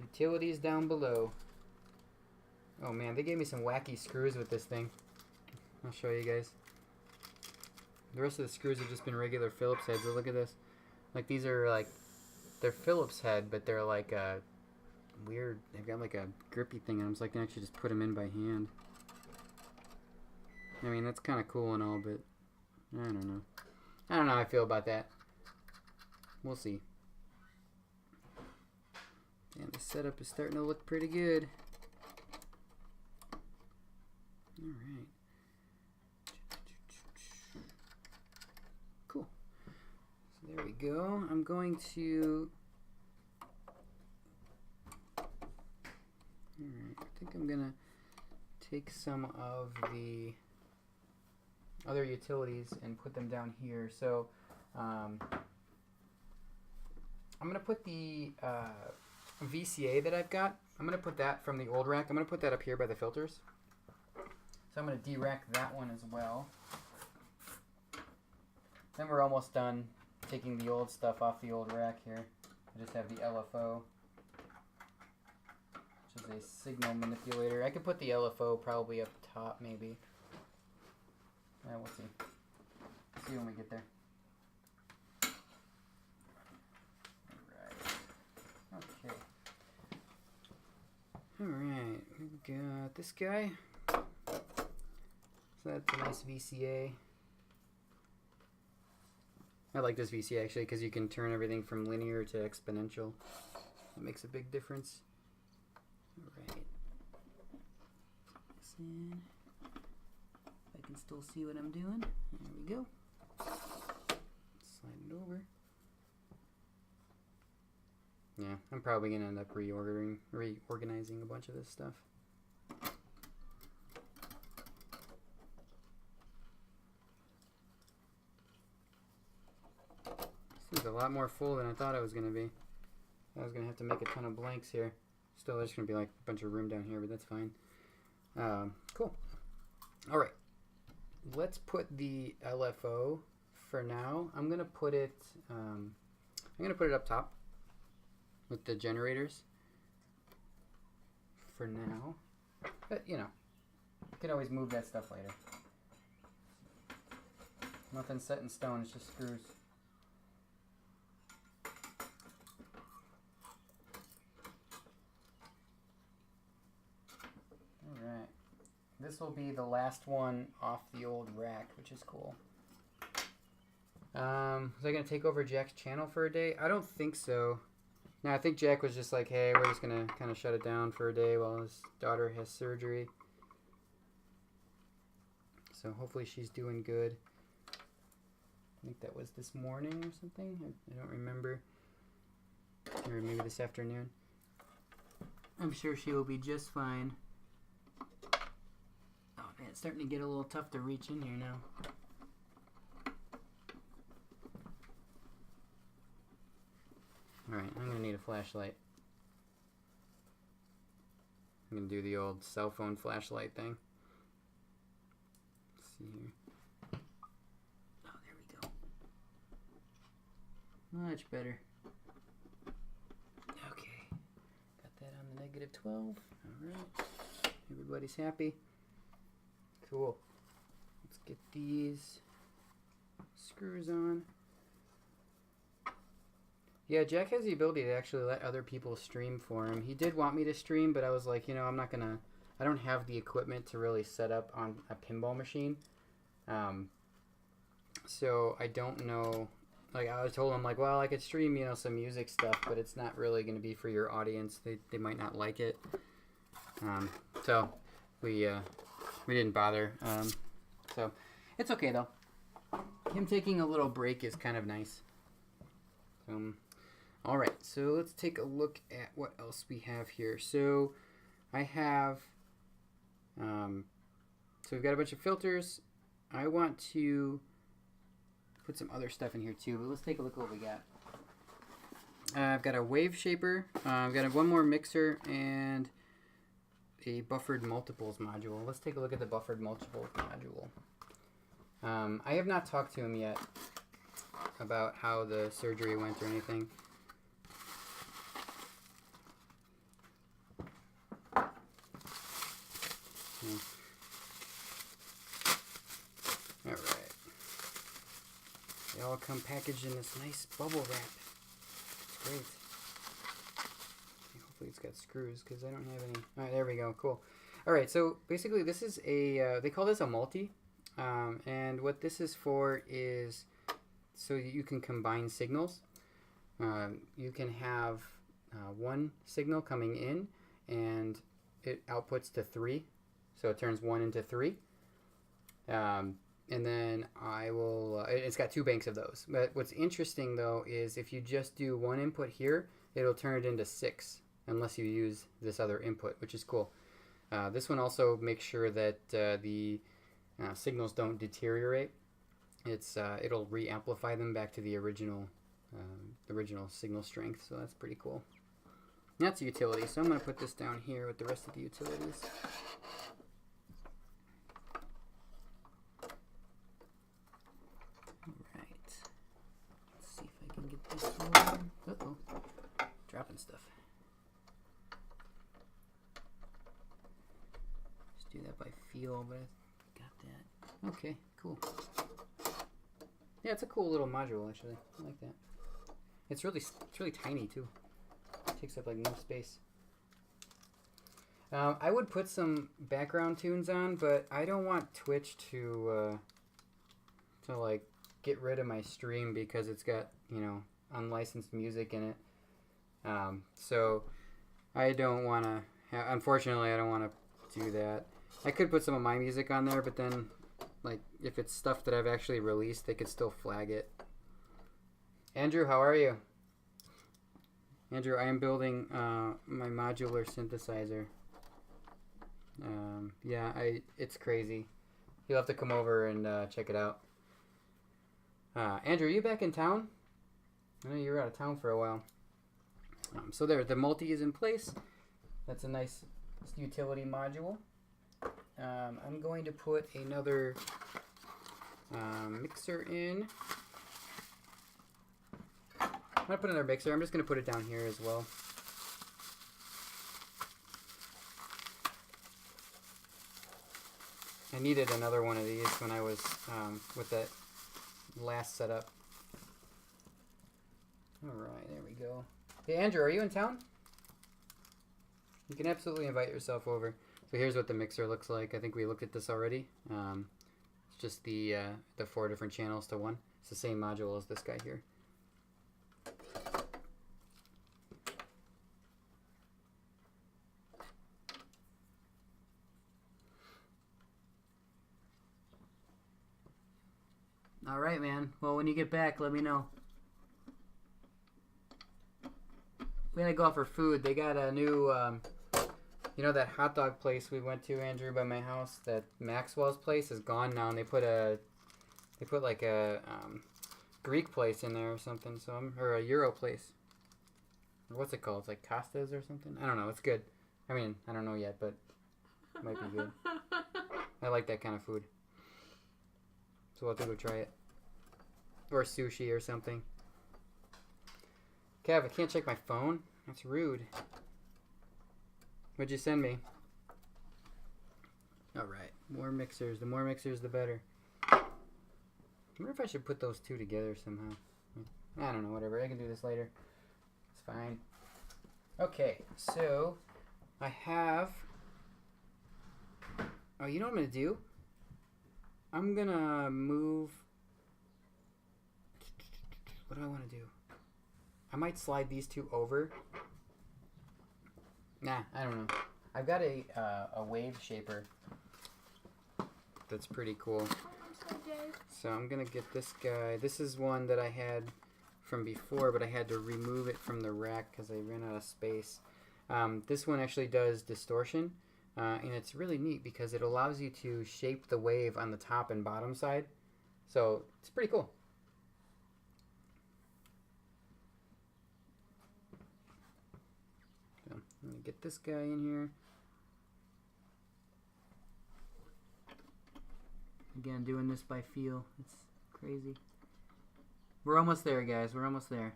Utilities down below. Oh man, they gave me some wacky screws with this thing. I'll show you guys. The rest of the screws have just been regular Phillips heads. So look at this. Like these are like, they're Phillips head, but they're like a weird, they've got like a grippy thing on them, so I can actually just put them in by hand. I mean, that's kind of cool and all, but I don't know. I don't know how I feel about that. We'll see. And the setup is starting to look pretty good. Alright. Cool. So there we go. I'm going to... Alright, I think I'm going to take some of the other utilities and put them down here. So, I'm going to put the VCA that I've got, I'm going to put that from the old rack. I'm going to put that up here by the filters. So I'm going to de-rack that one as well. Then we're almost done taking the old stuff off the old rack here. I just have the LFO, which is a signal manipulator. I could put the LFO probably up top maybe. We'll see. See when we get there. Okay. Alright, we've got this guy. So that's a nice VCA. I like this VCA actually because you can turn everything from linear to exponential. That makes a big difference. Alright. This in. I can still see what I'm doing. There we go. Slide it over. Yeah, I'm probably going to end up reorganizing a bunch of this stuff. This is a lot more full than I thought it was going to be. I was going to have to make a ton of blanks here. Still, there's going to be like a bunch of room down here, but that's fine. Cool. All right. Let's put the LFO for now. I'm going to put it up top with the generators for now, but you know, you can always move that stuff later. Nothing's set in stone, it's just screws. Alright, this will be the last one off the old rack, which is cool. Was I going to take over Jack's channel for a day? I don't think so. No, I think Jack was just like, hey, we're just going to kind of shut it down for a day while his daughter has surgery. So hopefully she's doing good. I think that was this morning or something. I don't remember. Or maybe this afternoon. I'm sure she will be just fine. Oh man, it's starting to get a little tough to reach in here now. Alright, I'm going to need a flashlight. I'm going to do the old cell phone flashlight thing. Let's see here. Oh, there we go. Much better. Okay. Got that on the -12. Alright. Everybody's happy. Cool. Let's get these screws on. Yeah, Jack has the ability to actually let other people stream for him. He did want me to stream, but I was like, you know, I'm not gonna. I don't have the equipment to really set up on a pinball machine. So I don't know. Like, I told him, like, well, I could stream, you know, some music stuff, but it's not really going to be for your audience. They might not like it. So we didn't bother. So it's okay though. Him taking a little break is kind of nice. All right, so let's take a look at what else we have here. So I have, so we've got a bunch of filters. I want to put some other stuff in here too, but let's take a look at what we got. I've got a Waveshaper. I've got one more mixer and a buffered multiples module. Let's take a look at the buffered multiples module. I have not talked to him yet about how the surgery went or anything. All right. They all come packaged in this nice bubble wrap. It's great. Hopefully it's got screws because I don't have any. All right, there we go. Cool. All right, so basically this is a, they call this a multi. And what this is for is so you can combine signals. You can have one signal coming in and it outputs to 3. So it turns 1 into 3. And then I will, it's got 2 banks of those. But what's interesting though is if you just do one input here, it'll turn it into 6 unless you use this other input, which is cool. This one also makes sure that the signals don't deteriorate. It'll re-amplify them back to the original signal strength, so that's pretty cool. And that's a utility, so I'm going to put this down here with the rest of the utilities. Alright. Let's see if I can get this one. Uh-oh. Dropping stuff. Just do that by feel, but I got that. Okay, cool. Yeah, it's a cool little module actually. I like that. It's really tiny too. It takes up like no space. I would put some background tunes on, but I don't want Twitch to like get rid of my stream because it's got, you know, unlicensed music in it. So I don't want to. Unfortunately, I don't want to do that. I could put some of my music on there, but then, like, if it's stuff that I've actually released, they could still flag it. Andrew, how are you? Andrew, I am building my modular synthesizer. Yeah, it's crazy. You'll have to come over and check it out. Andrew, are you back in town? I know you were out of town for a while. So there, the multi is in place. That's a nice utility module. I'm going to put another mixer in. I'm going to put another mixer. I'm just going to put it down here as well. I needed another one of these when I was with that last setup. Alright, there we go. Hey Andrew, are you in town? You can absolutely invite yourself over. So here's what the mixer looks like. I think we looked at this already. It's just the 4 different channels to 1. It's the same module as this guy here. All right, man. Well, when you get back, let me know. We gotta go out for food. They got a new, you know, that hot dog place we went to, Andrew, by my house. That Maxwell's place is gone now, and they put like a Greek place in there or something. Or a Euro place. What's it called? It's like Costa's or something. I don't know. It's good. I mean, I don't know yet, but it might be good. I like that kind of food. So we'll have to go try it. Or sushi or something. Kev, I can't check my phone. That's rude. What'd you send me? Alright. More mixers. The more mixers, the better. I wonder if I should put those two together somehow. I don't know. Whatever. I can do this later. It's fine. Okay. So, I have... Oh, you know what I'm going to do? I'm going to move... What do I want to do? I might slide these two over. Nah, I don't know. I've got a Waveshaper that's pretty cool. So I'm going to get this guy. This is one that I had from before, but I had to remove it from the rack because I ran out of space. This one actually does distortion, and it's really neat because it allows you to shape the wave on the top and bottom side. So it's pretty cool. Let me get this guy in here. Again, doing this by feel. It's crazy. We're almost there, guys. We're almost there.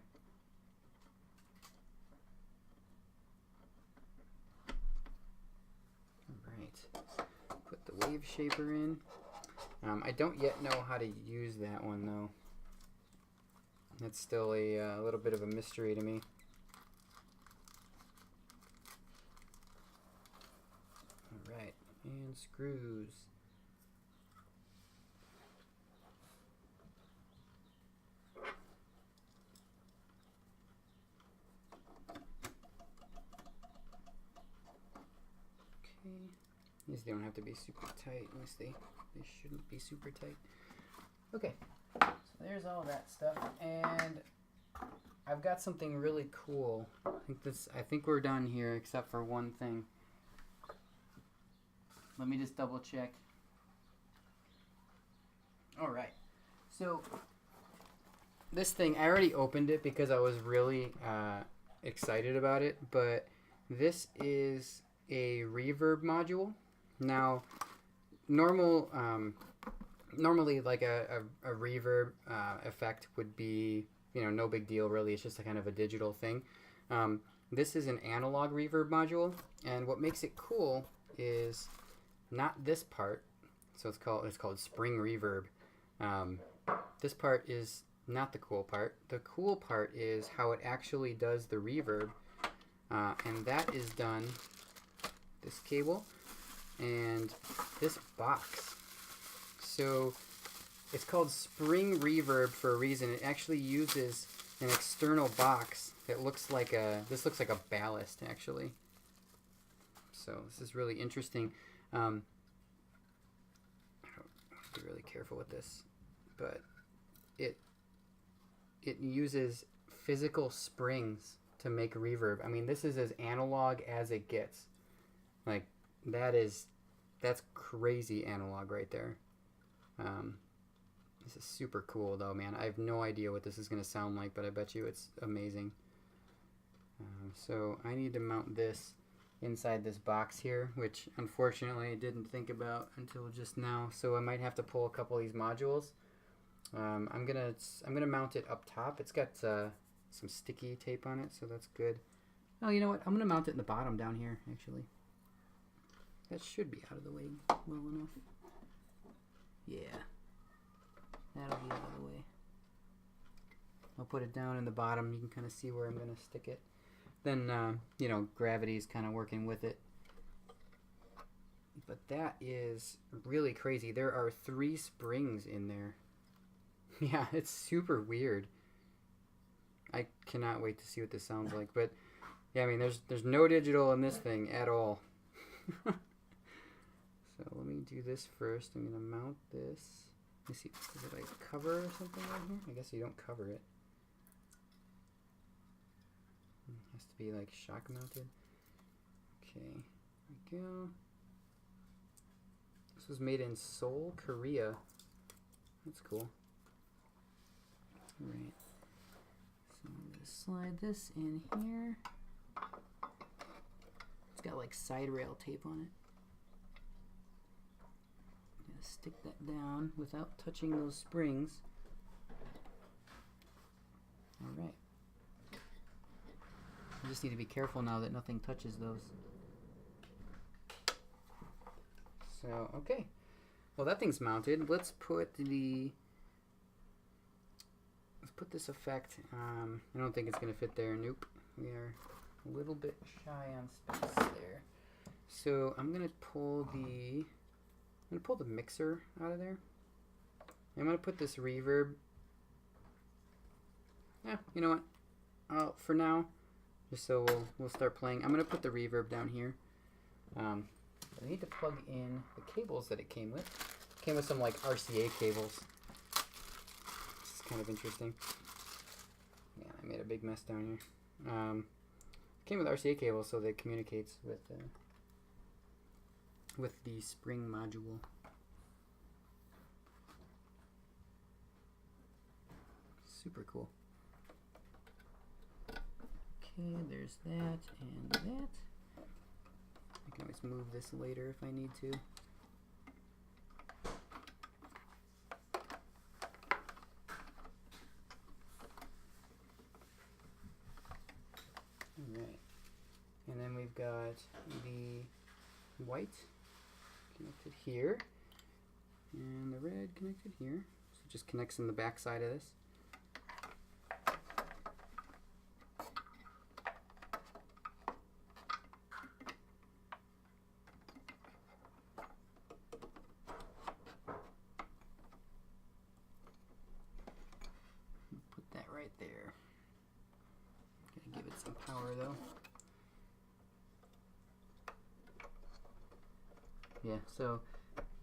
Alright. Put the Waveshaper in. I don't yet know how to use that one, though. That's still a little bit of a mystery to me. Alright, and screws. Okay, these don't have to be super tight, at least they shouldn't be super tight. Okay, so there's all that stuff, and I've got something really cool. I think we're done here except for one thing. Let me just double check. Alright, so this thing, I already opened it because I was really excited about it, but this is a reverb module. Now, normally like a reverb effect would be, you know, no big deal really, it's just a kind of a digital thing. This is an analog reverb module, and what makes it cool is not this part, so it's called spring reverb. This part is not the cool part. The cool part is how it actually does the reverb, and that is done this cable and this box. So it's called spring reverb for a reason. It actually uses an external box that looks like this looks like a ballast actually. So this is really interesting. I have to be really careful with this, but it uses physical springs to make reverb. I mean, this is as analog as it gets. Like, that's crazy analog right there. This is super cool though, man. I have no idea what this is going to sound like, but I bet you it's amazing. So I need to mount this inside this box here, which unfortunately I didn't think about until just now. So I might have to pull a couple of these modules. I'm gonna mount it up top. It's got some sticky tape on it, so that's good. Oh, you know what? I'm gonna mount it in the bottom down here, actually. That should be out of the way well enough. Yeah, that'll be out of the way. I'll put it down in the bottom. You can kind of see where I'm gonna stick it. Then, you know, gravity's kind of working with it. But that is really crazy. There are 3 springs in there. Yeah, it's super weird. I cannot wait to see what this sounds like. But, yeah, I mean, there's no digital in this thing at all. So let me do this first. I'm going to mount this. Let me see, is it like cover or something right here? I guess you don't cover it. It has to be like shock mounted. Okay, there we go. This was made in Seoul, Korea. That's cool. Alright. So I'm going to slide this in here. It's got like side rail tape on it. I'm going to stick that down without touching those springs. Alright. I just need to be careful now that nothing touches those. So, okay. Well, that thing's mounted. Let's put this effect. I don't think it's going to fit there. Nope. We are a little bit shy on space there. So I'm going to pull the mixer out of there. I'm going to put this reverb. Yeah, you know what? For now, just so we'll start playing. I'm going to put the reverb down here. I need to plug in the cables that it came with. It came with some like RCA cables. This is kind of interesting. Yeah, I made a big mess down here. It came with RCA cables so that it communicates with the spring module. Super cool. Okay, there's that and that. I can always move this later if I need to. Alright. And then we've got the white connected here. And the red connected here. So it just connects in the back side of this. There. Gonna give it some power though. Yeah, so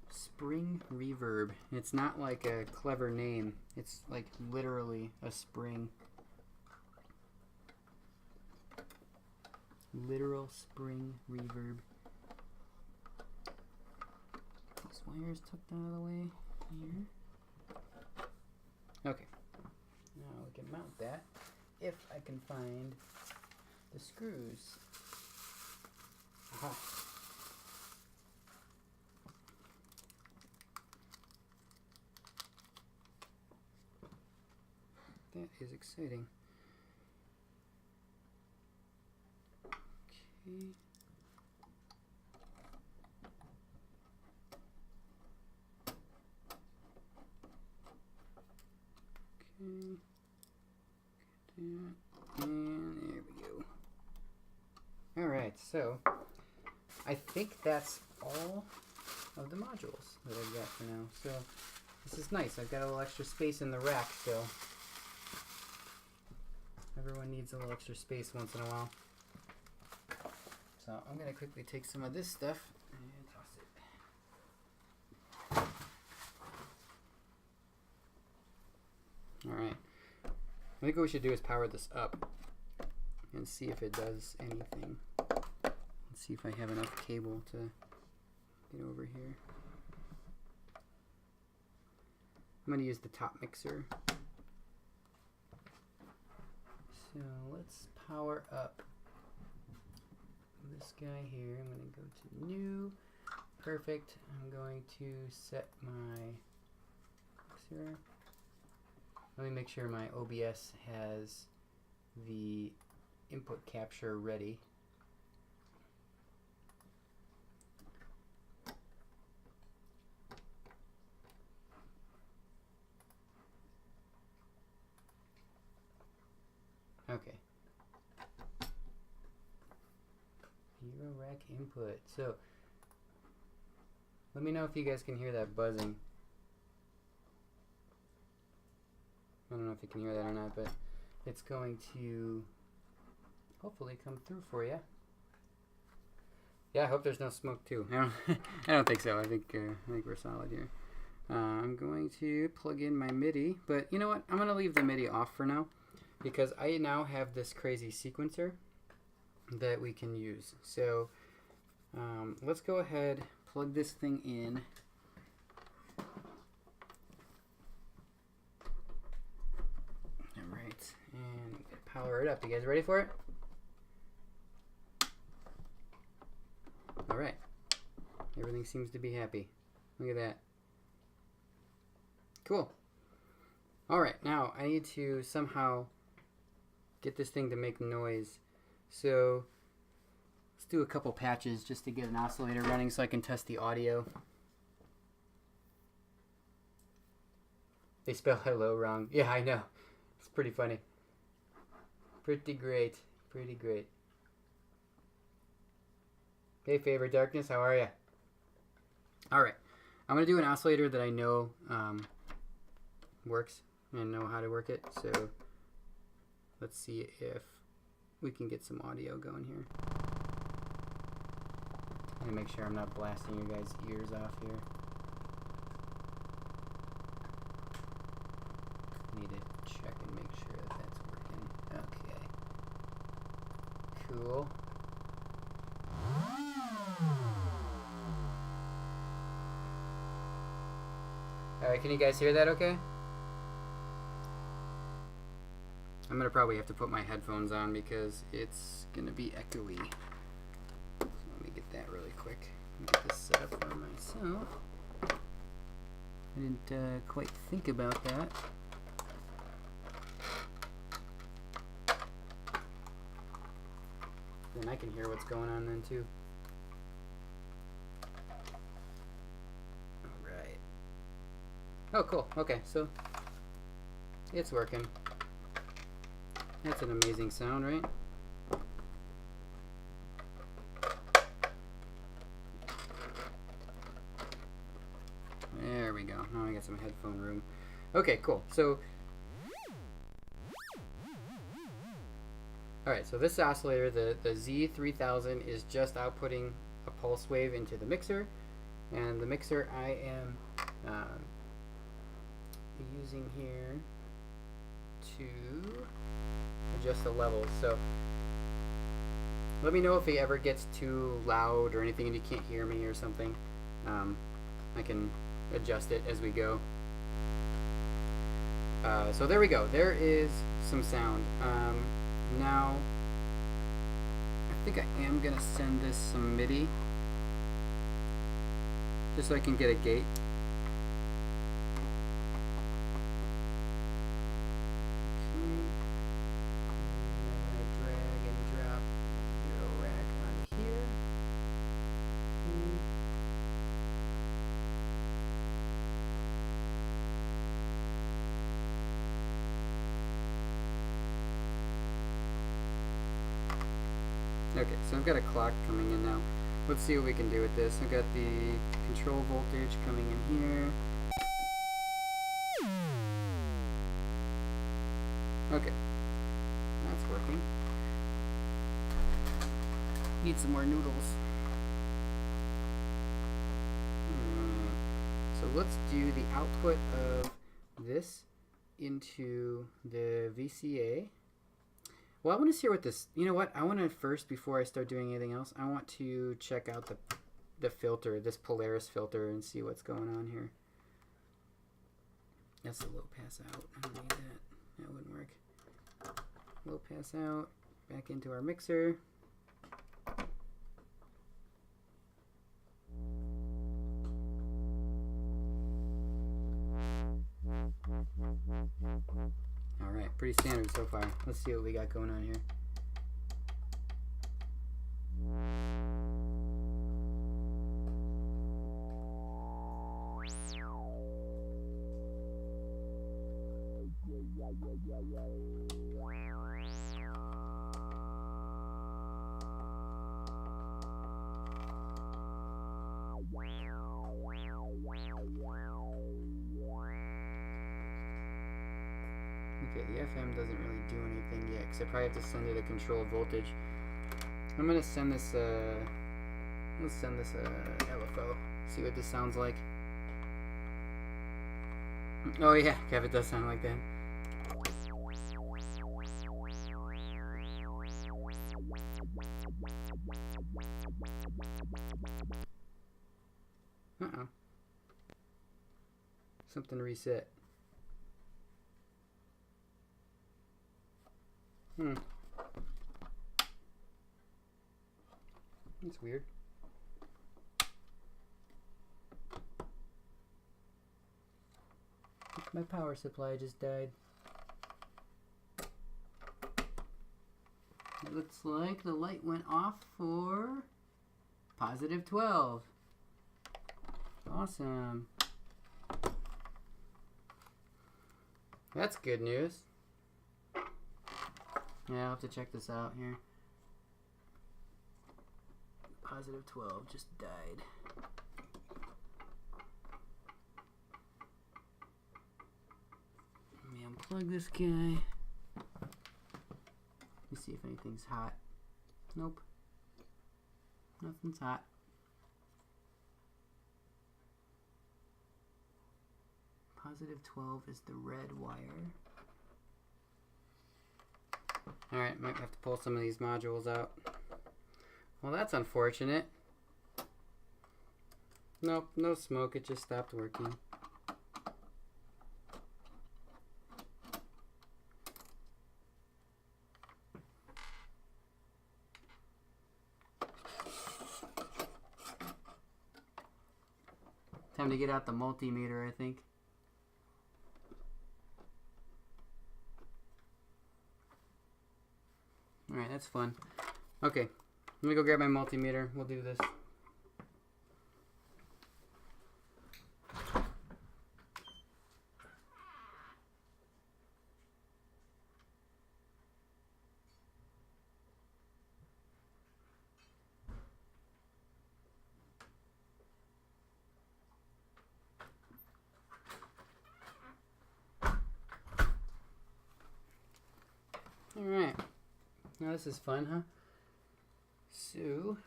spring reverb. It's not like a clever name. It's like literally a spring. Literal spring reverb. These wires tucked out of the way here. Okay. Now we can mount that if I can find the screws. Aha. That is exciting. Okay. Okay. And there we go. Alright, so I think that's all of the modules that I've got for now. So this is nice. I've got a little extra space in the rack still. Everyone needs a little extra space once in a while. So I'm going to quickly take some of this stuff and toss it. Alright. I think what we should do is power this up and see if it does anything. Let's see if I have enough cable to get over here. I'm going to use the top mixer. So let's power up this guy here. I'm going to go to new. Perfect. I'm going to set my mixer. Let me make sure my OBS has the input capture ready. Okay. Euro rack input. So let me know if you guys can hear that buzzing. I don't know if you can hear that or not, but it's going to hopefully come through for you. Yeah, I hope there's no smoke too. I don't think so. I think we're solid here. I'm going to plug in my MIDI, but you know what? I'm going to leave the MIDI off for now because I now have this crazy sequencer that we can use. So let's go ahead, plug this thing in. All right, and power it up. You guys ready for it? All right. Everything seems to be happy. Look at that. Cool. Alright, now I need to somehow get this thing to make noise. So let's do a couple patches just to get an oscillator running so I can test the audio. They spell hello wrong. Yeah, I know. It's pretty funny. Pretty great. Pretty great. Hey, Favorite Darkness, how are ya? Alright, I'm going to do an oscillator that I know works and know how to work it. So let's see if we can get some audio going here. I'm going to make sure I'm not blasting you guys' ears off here. Need to check and make sure that that's working. Okay. Cool. Alright, can you guys hear that okay? I'm going to probably have to put my headphones on because it's going to be echoey. So let me get that really quick. Let me get this set up for myself. I didn't quite think about that. Then I can hear what's going on then too. Alright. Oh, cool. Okay, so it's working. That's an amazing sound, right? There we go. Now I got some headphone room. Okay, cool. So, alright, so this oscillator, the Z3000, is just outputting a pulse wave into the mixer. And the mixer I am using here to adjust the levels. So let me know if it ever gets too loud or anything and you can't hear me or something. I can adjust it as we go. So there we go. There is some sound. Now I think I am gonna send this some MIDI just so I can get a gate. Okay, so I've got a clock coming in now. Let's see what we can do with this. I've got the control voltage coming in here. Okay, that's working. Need some more noodles. So let's do the output of this into the VCA. Well, I want to see what this, you know what, I want to first, before I start doing anything else, I want to check out the filter, this Polaris filter, and see what's going on here. That's a low pass out. I don't need that. That wouldn't work. Low pass out. Back into our mixer. Alright, pretty standard so far. Let's see what we got going on here. Okay, the FM doesn't really do anything yet because I probably have to send it a control voltage. I'm gonna send this let's send this LFO. See what this sounds like. Oh yeah, Kev, it does sound like that. Uh-oh. Something reset. That's weird. My power supply just died. It looks like the light went off for positive 12. Awesome. That's good news. Yeah, I'll have to check this out here. Positive 12 just died. Let me unplug this guy. Let me see if anything's hot. Nope. Nothing's hot. Positive 12 is the red wire. Alright, might have to pull some of these modules out. Well, that's unfortunate. Nope, no smoke, it just stopped working. Time to get out the multimeter, I think. Alright, that's fun. Okay, let me go grab my multimeter. We'll do this. Alright. Now this is fun, huh? So,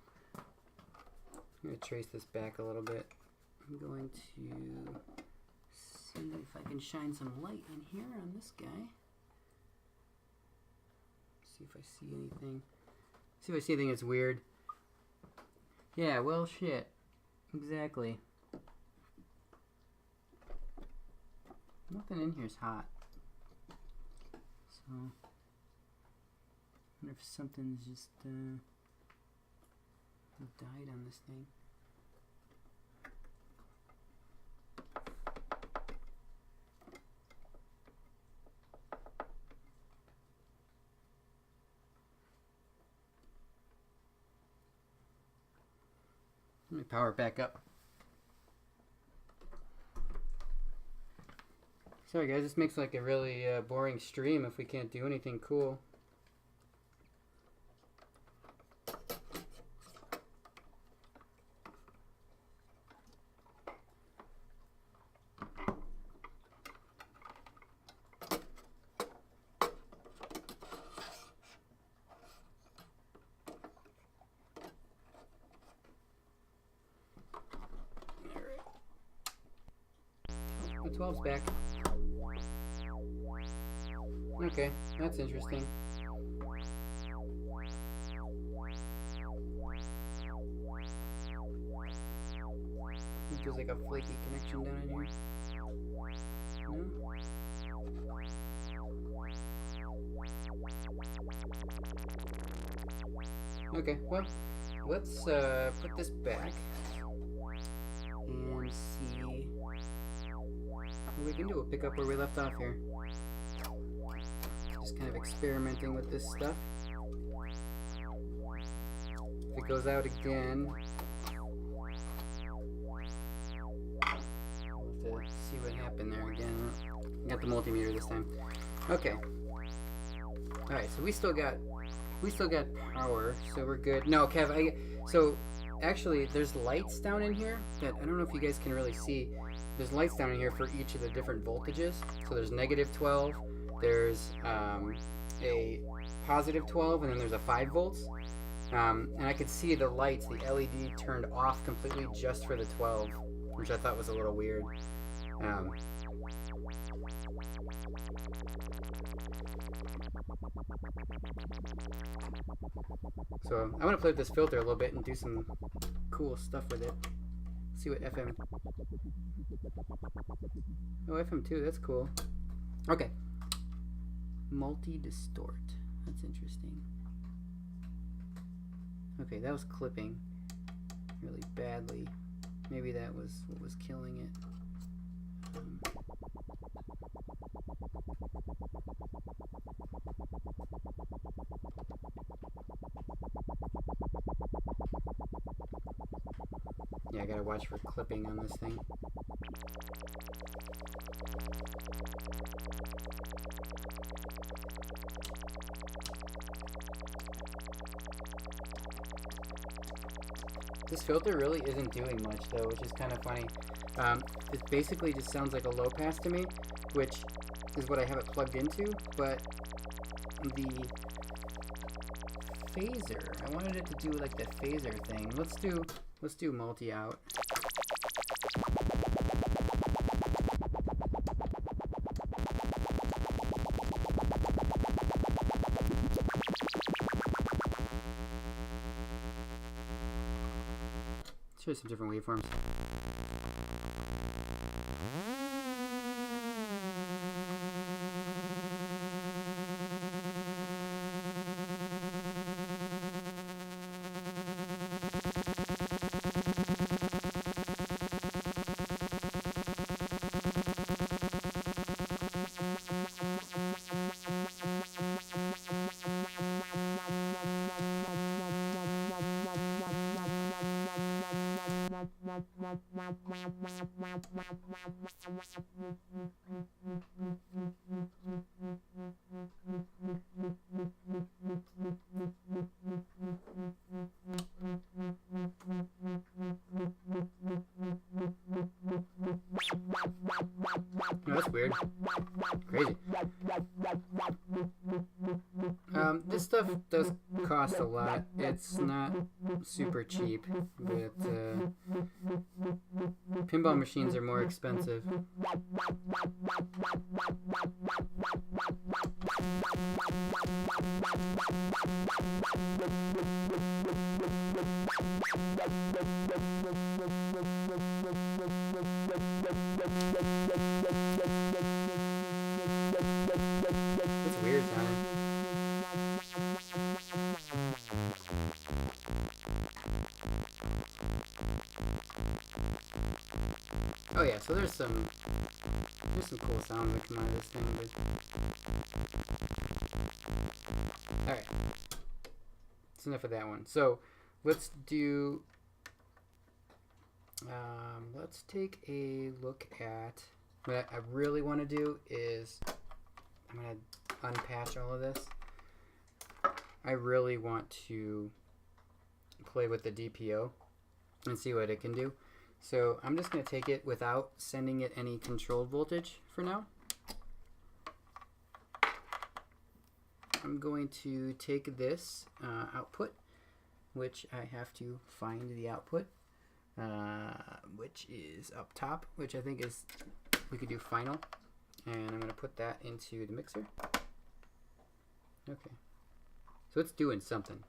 I'm going to trace this back a little bit. I'm going to see if I can shine some light in here on this guy. See if I see anything. See if I see anything that's weird. Yeah, well, shit. Exactly. Nothing in here is hot. So, I wonder if something's just died on this thing. Let me power it back up. Sorry guys, this makes like a really boring stream if we can't do anything cool. Alright. Oh, the 12's back. Okay, that's interesting. There's like a flaky connection down in here. No? Okay, well, let's put this back and see what we can do. We'll pick up where we left off here. Just kind of experimenting with this stuff. If it goes out again, we'll have to see what happened there again. Got the multimeter this time. Okay. Alright, so we still got power, so we're good. No, Kev, so actually there's lights down in here that I don't know if you guys can really see. There's lights down in here for each of the different voltages. So there's negative 12. There's a positive 12, and then there's a 5 volts. And I could see the lights, the LED turned off completely just for the 12. which I thought was a little weird. So I want to play with this filter a little bit and do some cool stuff with it. See what FM. Oh, FM2, that's cool. Okay. Multi-distort. That's interesting. Okay, that was clipping really badly. Maybe that was what was killing it. Yeah, I gotta watch for clipping on this thing. This filter really isn't doing much though, which is kind of funny. It basically just sounds like a low pass to me, which is what I have it plugged into, but the phaser, I wanted it to do like the phaser thing. Let's do multi out. Let's try some different waveforms. Oh, that's weird. Crazy. This stuff does cost a lot. It's not super cheap, but pinball machines are more expensive. It's weird sounding. Oh yeah, so there's some cool sounds that come out of this thing, but alright. That's enough of that one. So let's do let's take a look at what I really want to do is I'm going to unpatch all of this. I really want to play with the DPO and see what it can do. So I'm just going to take it without sending it any controlled voltage for now. I'm going to take this output, which I have to find the output, which is up top, which I think is, we could do final. And I'm going to put that into the mixer. Okay. So it's doing something.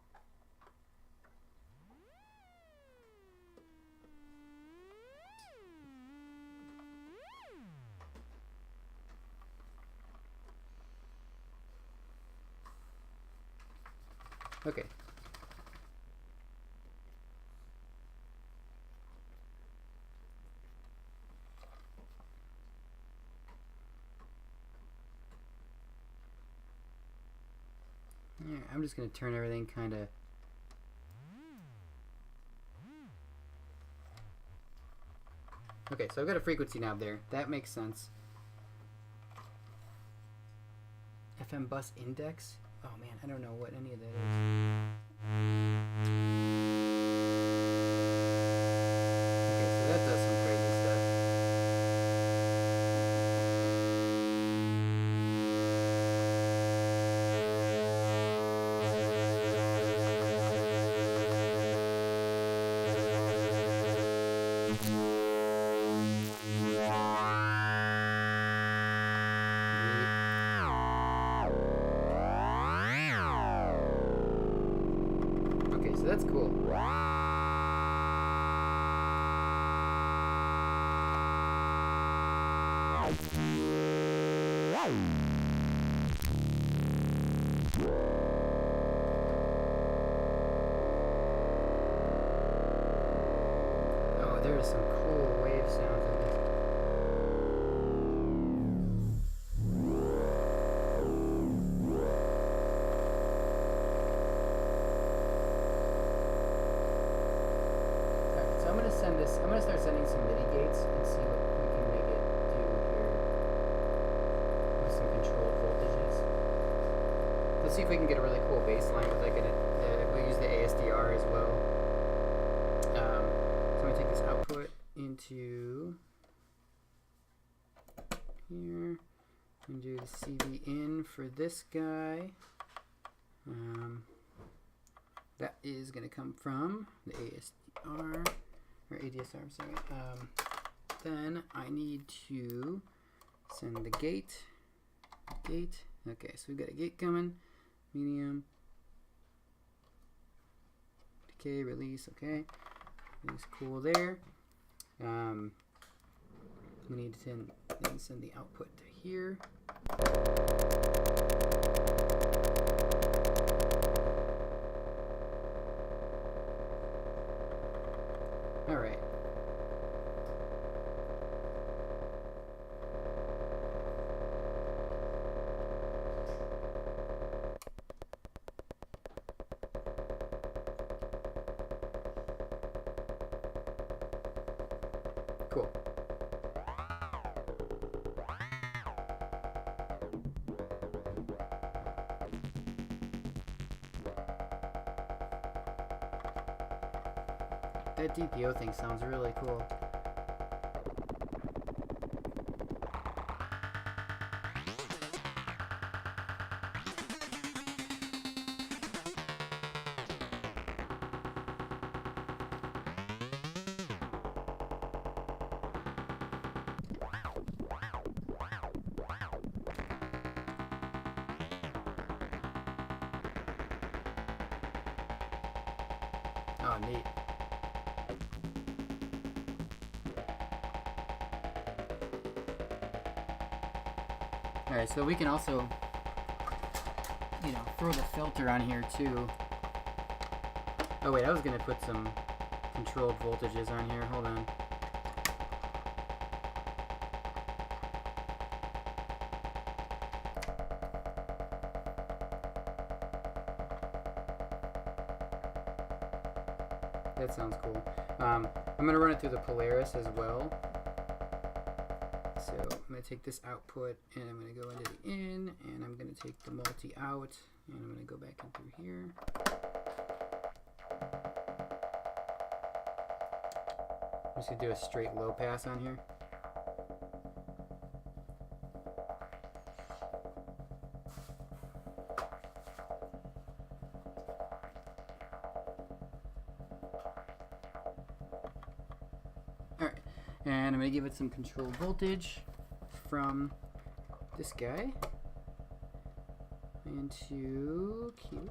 Okay. Yeah, I'm just going to turn everything kind of... Okay, so I've got a frequency knob there. That makes sense. FM bus index? Oh man, I don't know what any of that is. Okay, so that does some crazy stuff. that's cool. Oh, there's some cool wave sounds in this. Alright, so I'm gonna start sending some MIDI gates and see what we can make it do here with some controlled voltages. Let's see if we can get a really cool bass line with like we'll use the ASDR as well. So I'm going to take this output into here and do the CV in for this guy. That is going to come from the ASDR, or ADSR, sorry. Then I need to send the gate. Okay, so we've got a gate coming. Medium. Decay, release, okay. It's cool there. We need to then send the output to here. All right. Cool. That DPO thing sounds really cool. Oh, neat. Alright, so we can also, throw the filter on here too. Oh wait, I was going to put some controlled voltages on here. Hold on. That sounds cool. I'm going to run it through the Polaris as well. So I'm going to take this output and I'm going to go into the in, and I'm going to take the multi out, and I'm going to go back in through here. I'm just going to do a straight low pass on here. Alright, and I'm going to give it some controlled voltage from this guy into Q.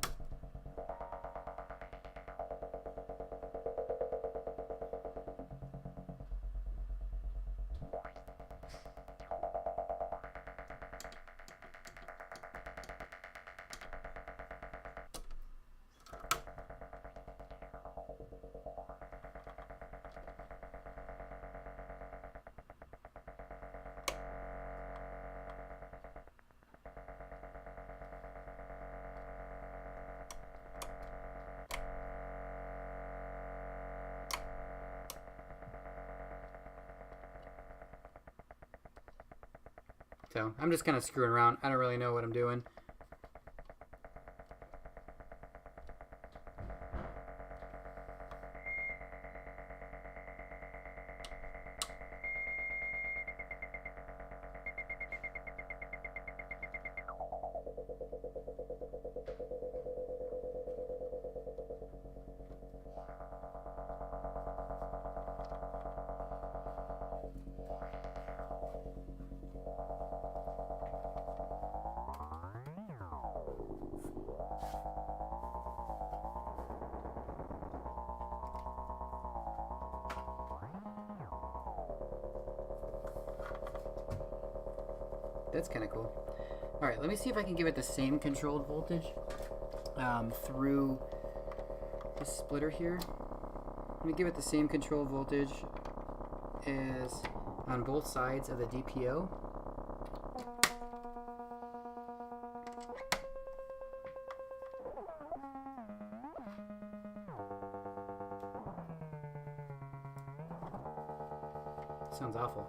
So I'm just kind of screwing around. I don't really know what I'm doing. That's kind of cool. All right, let me see if I can give it the same controlled voltage through the splitter here. I'm going to give it the same control voltage as on both sides of the DPO. Sounds awful.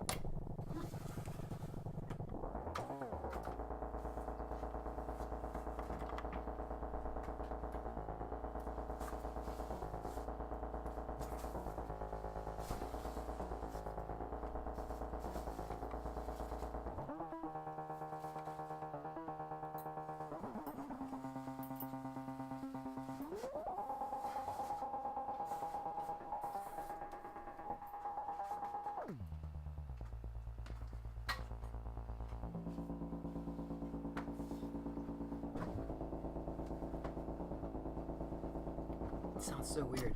It sounds so weird.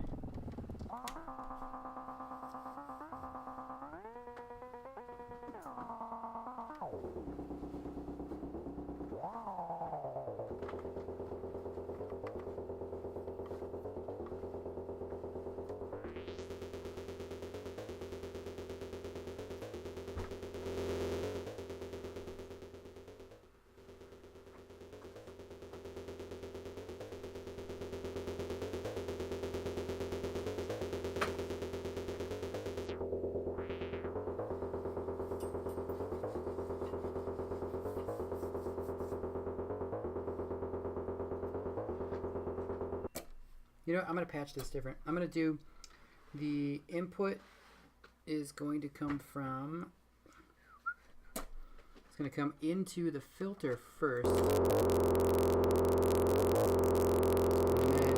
You know what? I'm going to patch this different. I'm going to do the input is going to come from, it's going to come into the filter first. And then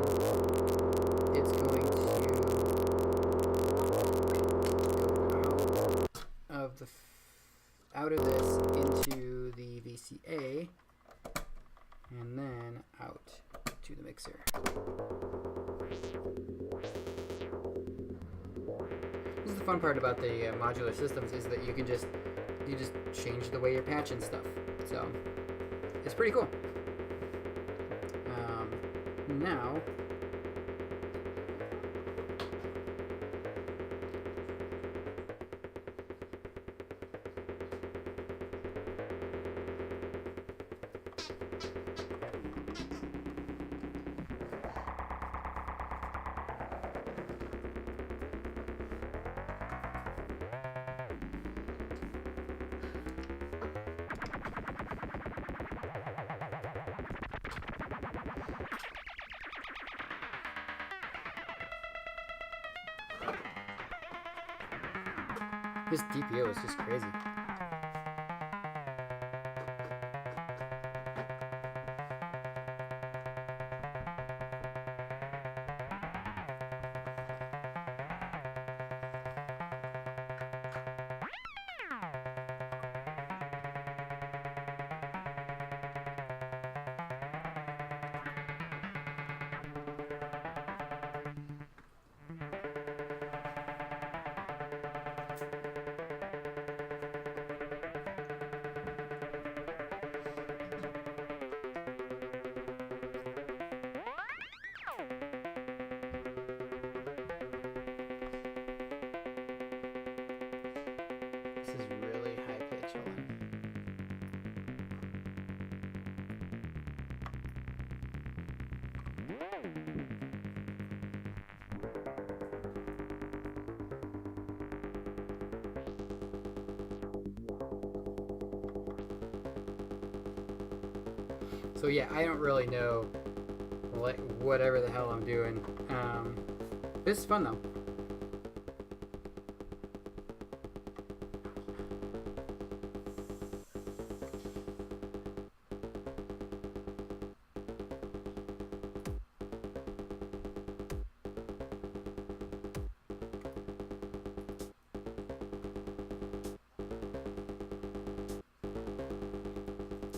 it's going to go out of this into the VCA and then out to the mixer. This is the fun part about the modular systems is that you just change the way you're patching stuff. So it's pretty cool. Now this DPO is just crazy. This is really high pitch. Hold on. So yeah, I don't really know whatever the hell I'm doing. This is fun though.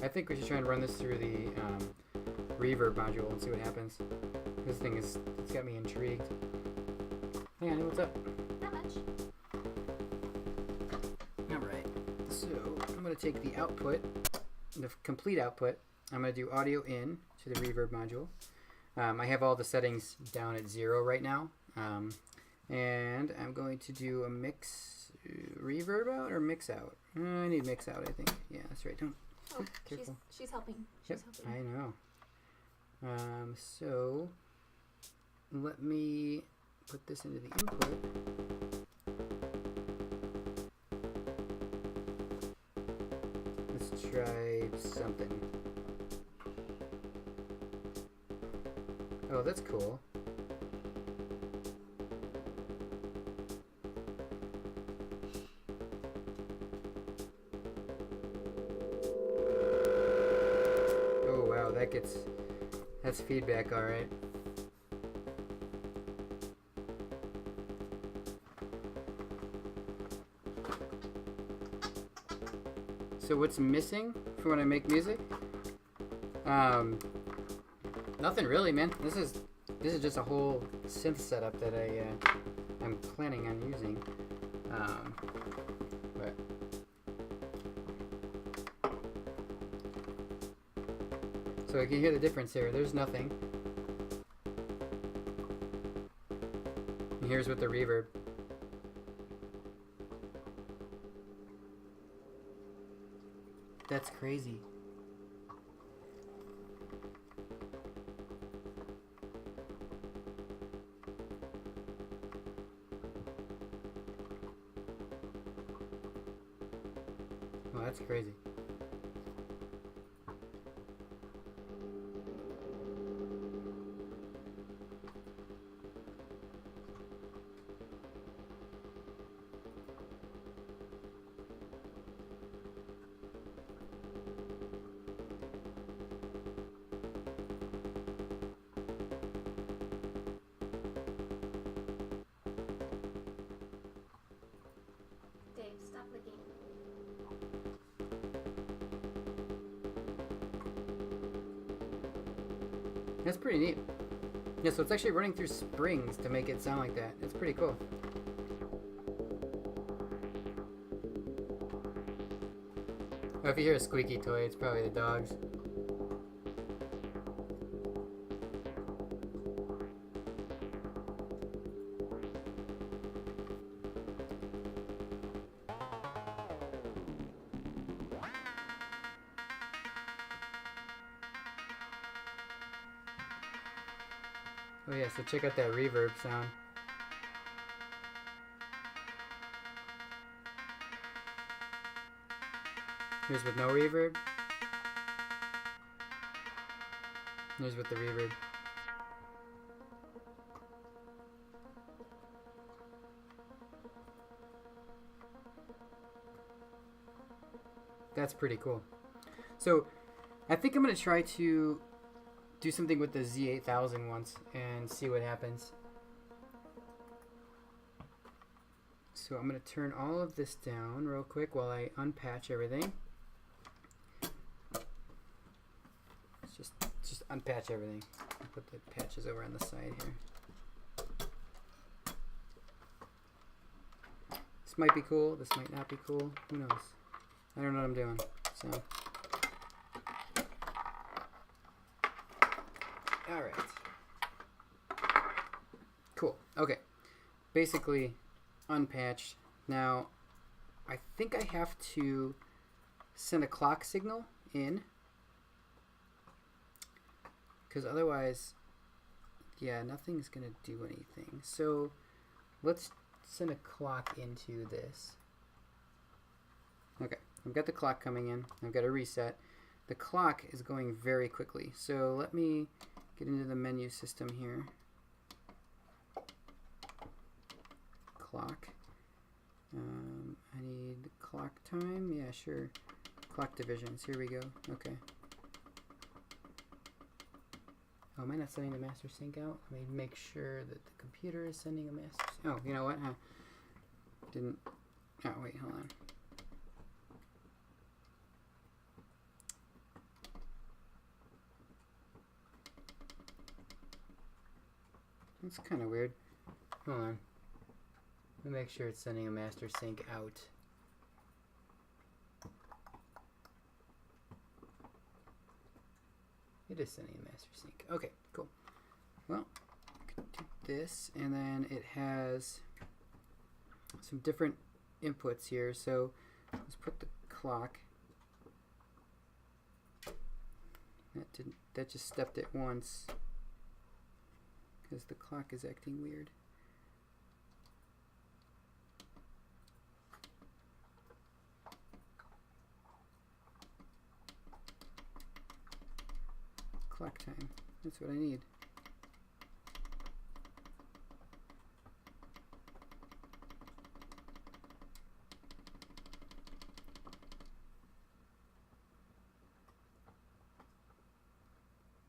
I think we should try and run this through the Reverb module and see what happens. This thing it's got me intrigued. Hey, Annie, what's up? Not much. Alright, so I'm going to take the output, the complete output. I'm going to do audio in to the reverb module. I have all the settings down at 0 right now. And I'm going to do a mix reverb out or mix out. I need mix out, I think. Yeah, that's right. Don't. Oh, careful. She's helping. Yep, I know. So let me put this into the input. Let's try something. Oh, that's cool. Oh wow, that's feedback, all right. So what's missing for when I make music? Nothing really, man. This is just a whole synth setup that I'm planning on using. But so you can hear the difference here. There's nothing. And here's with the reverb. That's crazy. Oh, that's crazy. Dave, stop the game. That's pretty neat. Yeah, so it's actually running through springs to make it sound like that. It's pretty cool. Oh, if you hear a squeaky toy, it's probably the dogs. Oh yeah, so check out that reverb sound. Here's with no reverb. Here's with the reverb. That's pretty cool. So I think I'm going to try to do something with the Z8000 once and see what happens. So I'm going to turn all of this down real quick while I unpatch everything. Let's just unpatch everything. I'll put the patches over on the side here. This might be cool. This might not be cool. Who knows? I don't know what I'm doing. So. All right. Cool. Okay. Basically unpatched. Now, I think I have to send a clock signal in, because otherwise, yeah, nothing's going to do anything. So let's send a clock into this. Okay, I've got the clock coming in. I've got a reset. The clock is going very quickly. So let me get into the menu system here. Clock. I need clock time. Yeah, sure. Clock divisions. Here we go. Okay. Oh, am I not sending the master sync out? Let me make sure that the computer is sending a master sync. Oh, you know what? Didn't. Oh, wait, hold on. That's kind of weird. Hold on. Let me make sure it's sending a master sync out. It is sending a master sync. Okay, cool. Well, do this, and then it has some different inputs here. So let's put the clock. That just stepped it once because the clock is acting weird. Clock time. That's what I need.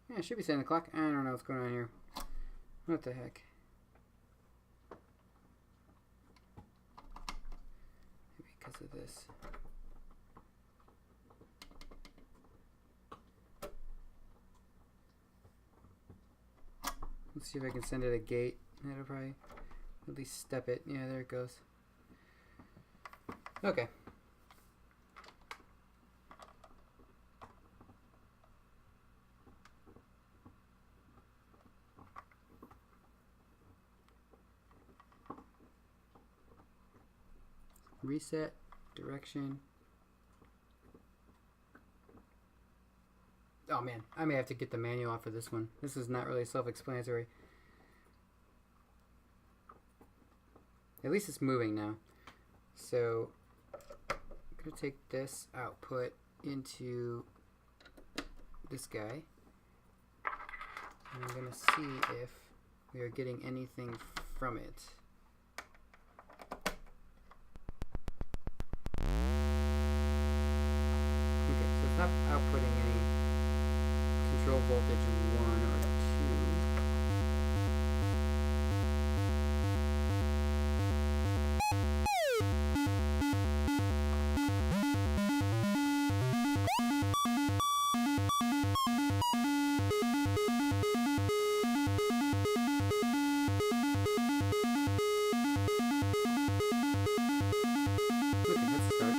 Yeah, it should be setting the clock. I don't know what's going on here. What the heck? Maybe because of this. Let's see if I can send it a gate. That'll probably at least step it. Yeah, there it goes. Okay. Reset, direction. Oh man, I may have to get the manual off of this one. This is not really self-explanatory. At least it's moving now. So I'm going to take this output into this guy. And I'm going to see if we are getting anything from it. Not outputting any control voltage 1 or 2. Okay, let's start.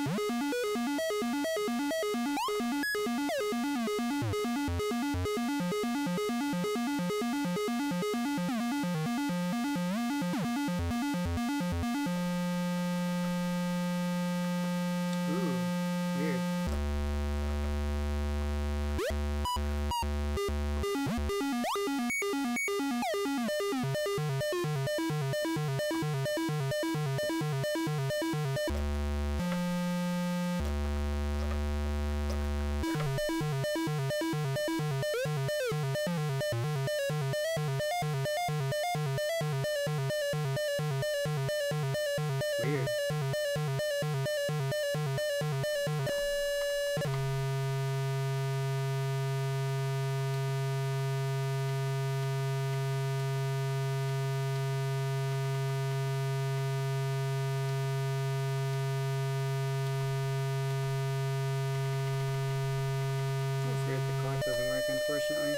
Weird. That's weird. The clock doesn't work, unfortunately.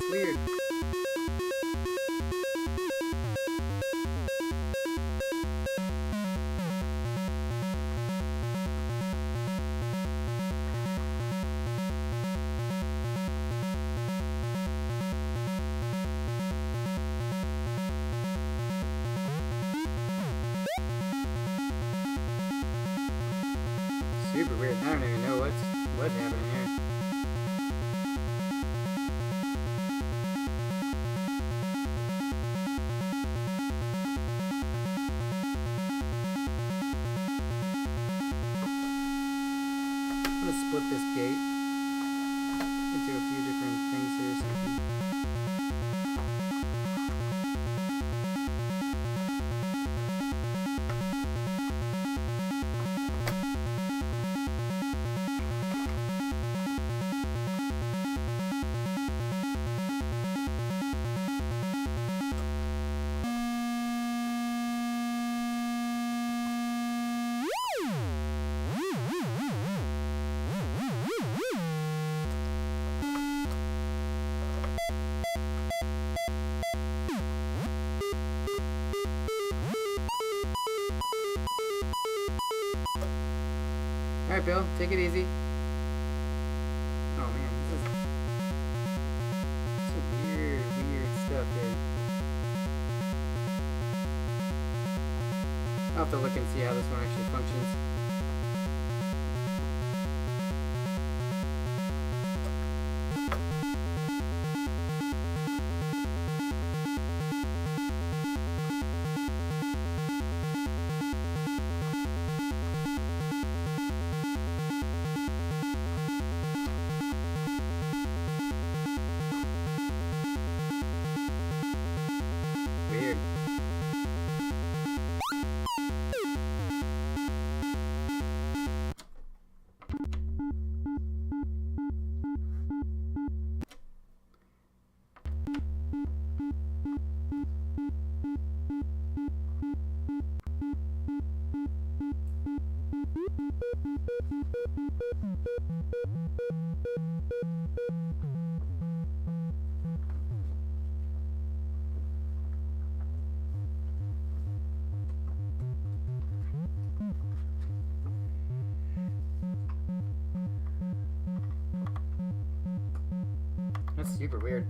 Weird. Super weird. I don't even know what's happening here. I'm gonna split this gate into a few different things here. So we can Alright, Bill, take it easy. Oh man, this is some weird stuff here. I'll have to look and see how this one actually functions. Weird. That's super weird.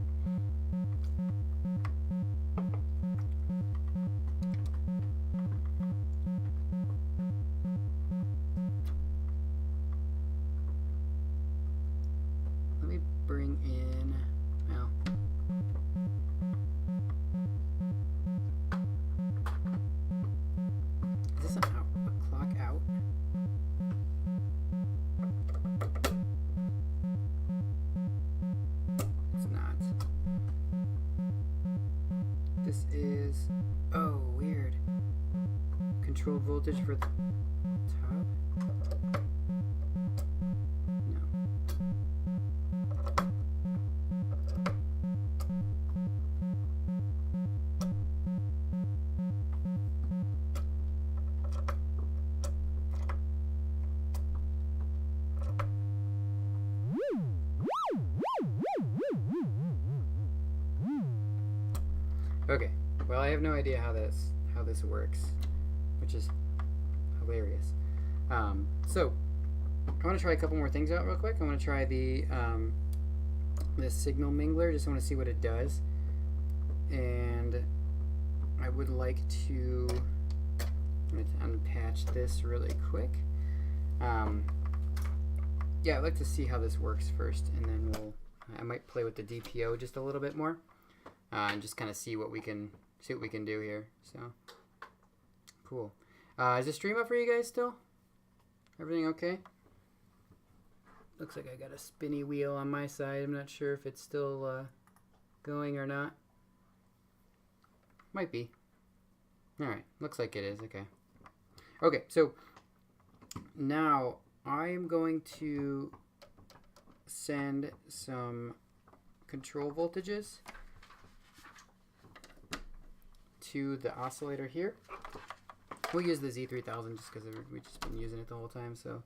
Let me bring in, well, is this a clock out? It's not. This is, oh, weird. Control voltage for the top? No. Okay, well, I have no idea how this works, which is hilarious. So I want to try a couple more things out real quick. I want to try the signal mingler. Just want to see what it does, and I would like to unpatch this really quick. Yeah, I'd like to see how this works first, and then I might play with the DPO just a little bit more. And just kind of see what we can do here. So cool. Is the stream up for you guys still? Everything okay? Looks like I got a spinny wheel on my side. I'm not sure if it's still going or not. Might be. All right. Looks like it is. Okay. Okay. So now I'm going to send some control voltages to the oscillator here. We'll use the Z3000 just because we've just been using it the whole time. So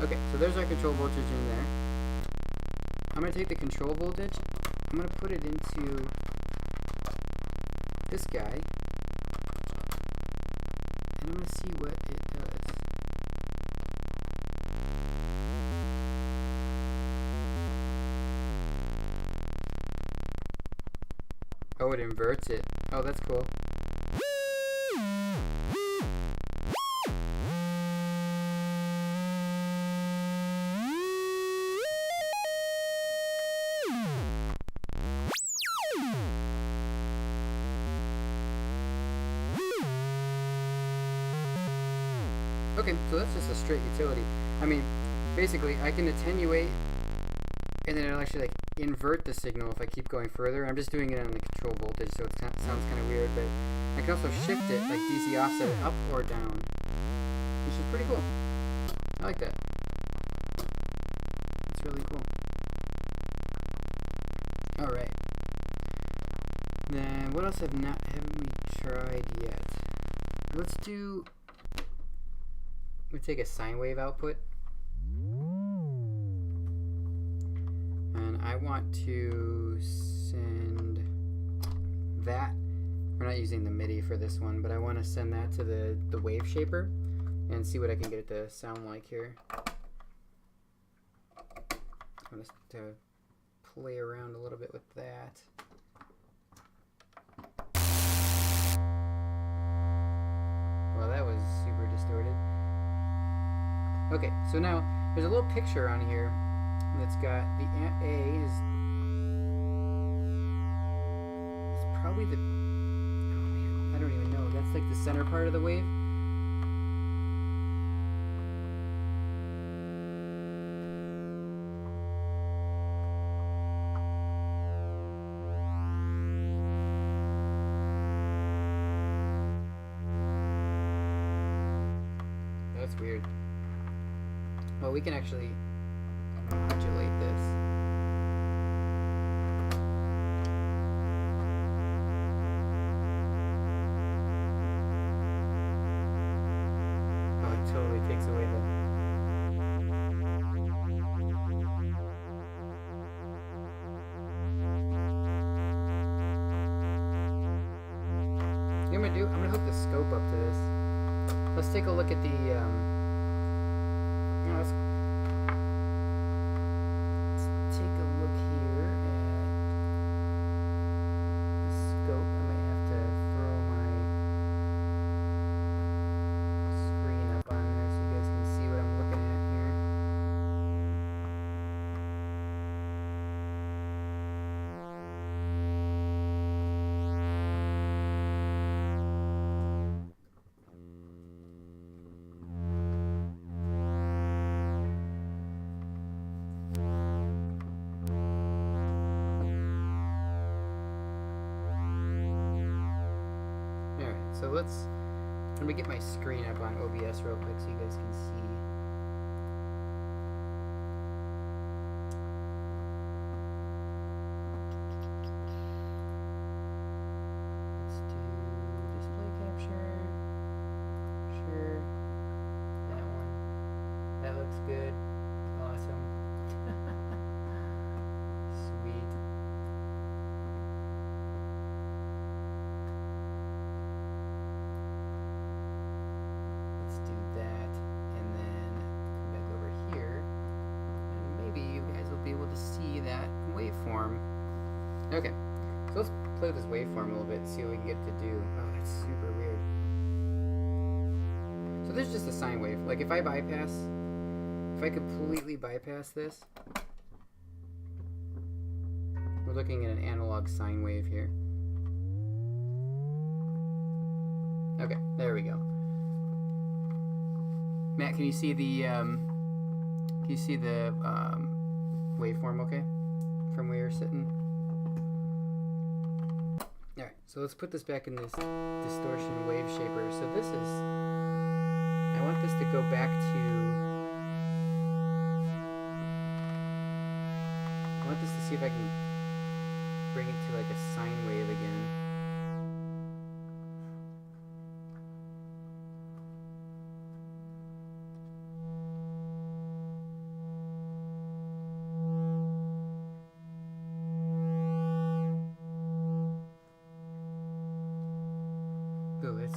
okay, so there's our control voltage in there. I'm going to take the control voltage, I'm going to put it into this guy, and I'm going to see what it does. Oh, it inverts it. Oh, that's cool. Okay, so that's just a straight utility. I mean, basically, I can attenuate, and then it'll actually like invert the signal if I keep going further. I'm just doing it on the control voltage, so it sounds kind of weird, but I can also shift it, like DC offset it up or down, which is pretty cool. I like that. That's really cool. All right. Then what else haven't we tried yet? Let's do. We take a sine wave output, and I want to send that We're not using the MIDI for this one, but I want to send that to the Waveshaper and see what I can get it to sound like here. I'm just to play around a little bit with that. Well, that was super distorted. Okay, so now there's a little picture on here that's got the A is probably the, oh man, I don't even know. That's like the center part of the wave. That's weird. Well, we can actually modulate this. Oh, it totally takes away the... You know what I'm gonna do? I'm gonna hook the scope up to this. Let's take a look at the, let's take a look here at the scope. I might have to throw my screen up on there so you guys can see what I'm looking at here. So let me get my screen up on OBS real quick so you guys can see. Let's do display capture. Sure. That one. That looks good. Awesome. Sweet. See that waveform. Okay, so let's play with this waveform a little bit and see what we can get to do. Oh, that's super weird. So there's just a sine wave. Like if I completely bypass this, we're looking at an analog sine wave here. Okay, there we go. Matt, can you see the waveform okay from where you're sitting? Alright, so let's put this back in this distortion Waveshaper. So this is, I want this to go back to, I want this to see if I can bring it to like a sine wave again.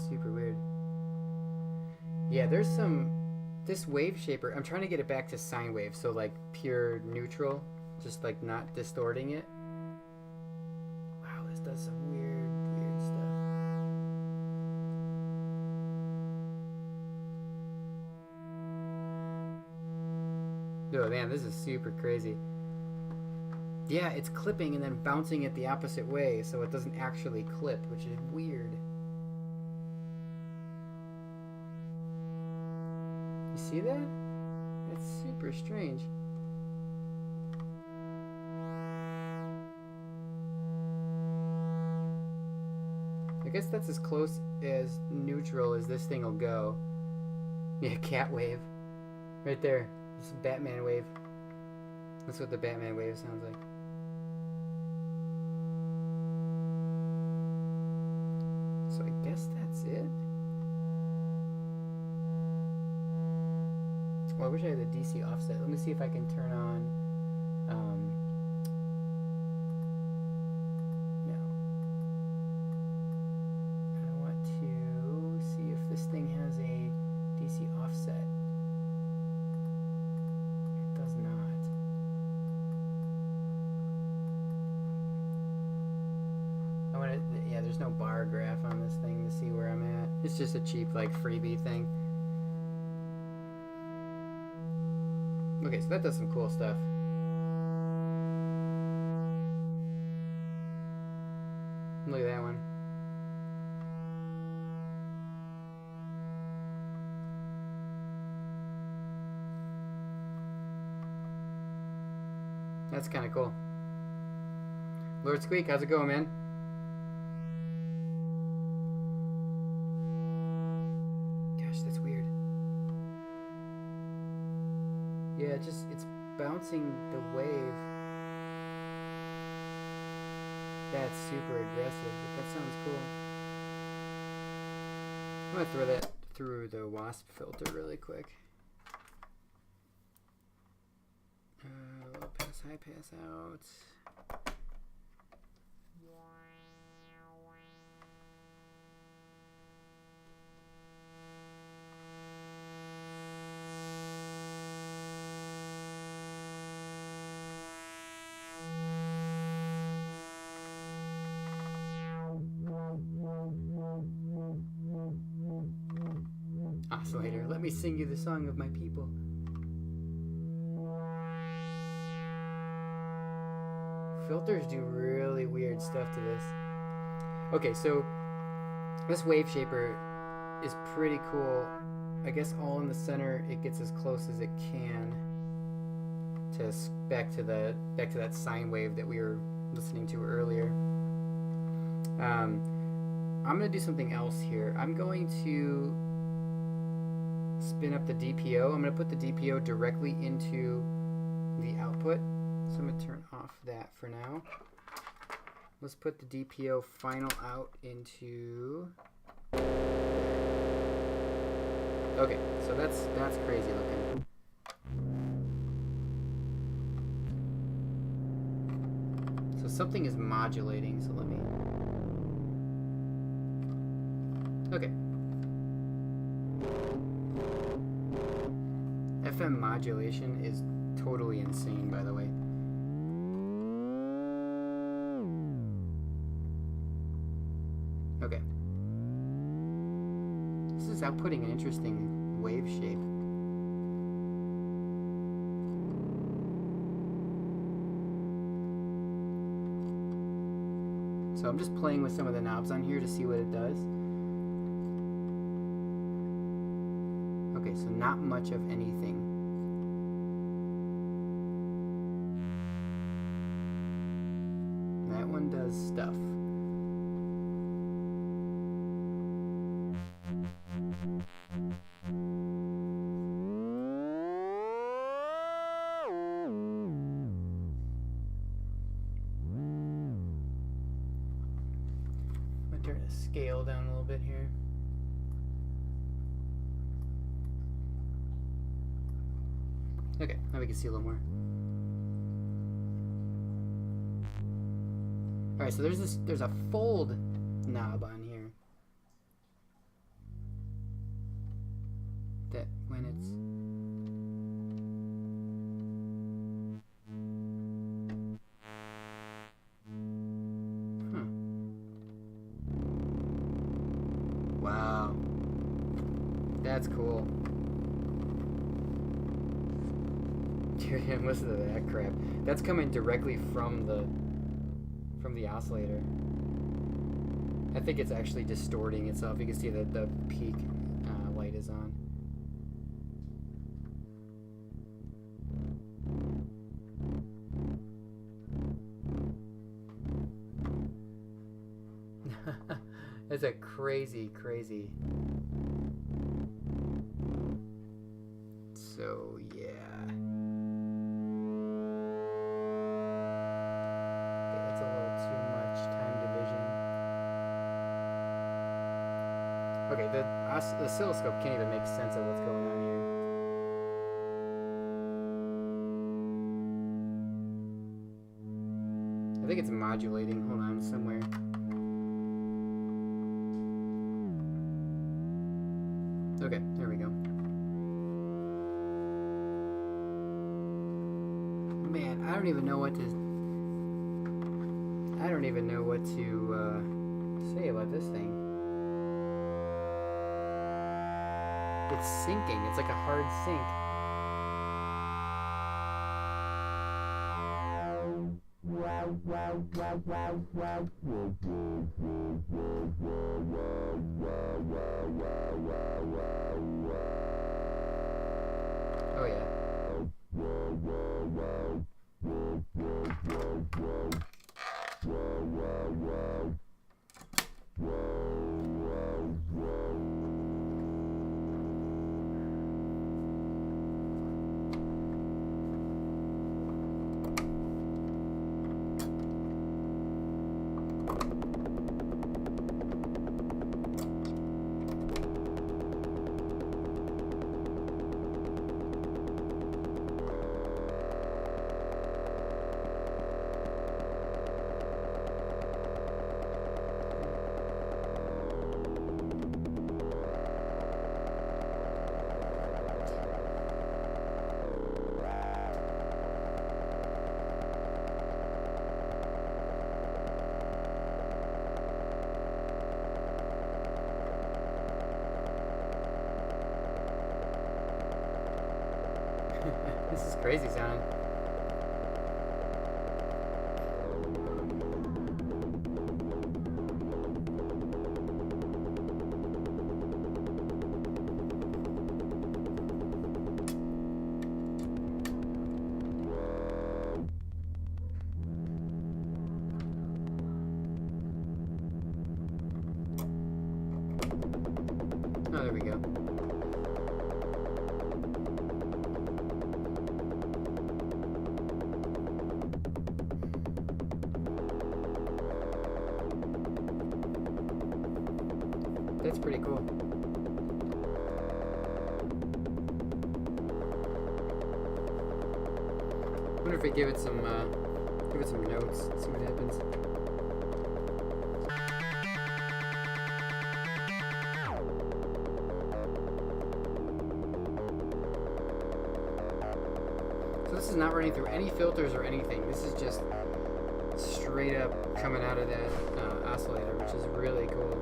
Super weird. Yeah, there's this Waveshaper, I'm trying to get it back to sine wave, so like pure neutral, just like not distorting it. Wow, this does some weird stuff. Oh man, this is super crazy. Yeah, it's clipping and then bouncing it the opposite way, so it doesn't actually clip, which is weird. See that? That's super strange. I guess that's as close as neutral as this thing will go. Yeah, cat wave. Right there. It's a Batman wave. That's what the Batman wave sounds like. So I guess that's it. Well, I wish I had the DC offset. Let me see if I can turn on, no. bar graph on this thing to see where I'm at. It's just a cheap, like, freebie thing. Okay, so that does some cool stuff. Look at that one. That's kind of cool. Lord Squeak, how's it going, man? Gosh, that's weird. Yeah, it's bouncing the wave. That's super aggressive, but that sounds cool. I'm gonna throw that through the WASP filter really quick. Low pass, high pass out. Oscillator, let me sing you the song of my people. Filters do really weird stuff to this. Okay, so this Waveshaper is pretty cool. I guess all in the center, it gets as close as it can to back to that sine wave that we were listening to earlier. I'm gonna do something else here. I'm going to spin up the DPO. I'm going to put the DPO directly into the output. So I'm going to turn off that for now. Let's put the DPO final out into... Okay, so that's crazy looking. So something is modulating, so let me... Okay. FM modulation is totally insane, by the way. Okay. This is outputting an interesting wave shape. So I'm just playing with some of the knobs on here to see what it does. Okay, so not much of anything. That one does stuff. I'm gonna turn the scale down a little bit here. Okay, now we can see a little more. Alright, so there's a fold knob on here. That when it's... Huh. Wow. That's cool. Listen to that crap. That's coming directly from the oscillator. I think it's actually distorting itself. You can see that the peak light is on. That's a crazy. So yeah. Okay, the oscilloscope can't even make sense of what's going on here. I think it's modulating. Hold on, somewhere. Okay, there we go. Man, I don't even know what to to say about this thing. It's sinking. It's like a hard sync. Oh yeah. This is crazy sounding. Oh, there we go. That's pretty cool. I wonder if we give it some notes, see what happens. So this is not running through any filters or anything. This is just straight up coming out of that oscillator, which is really cool.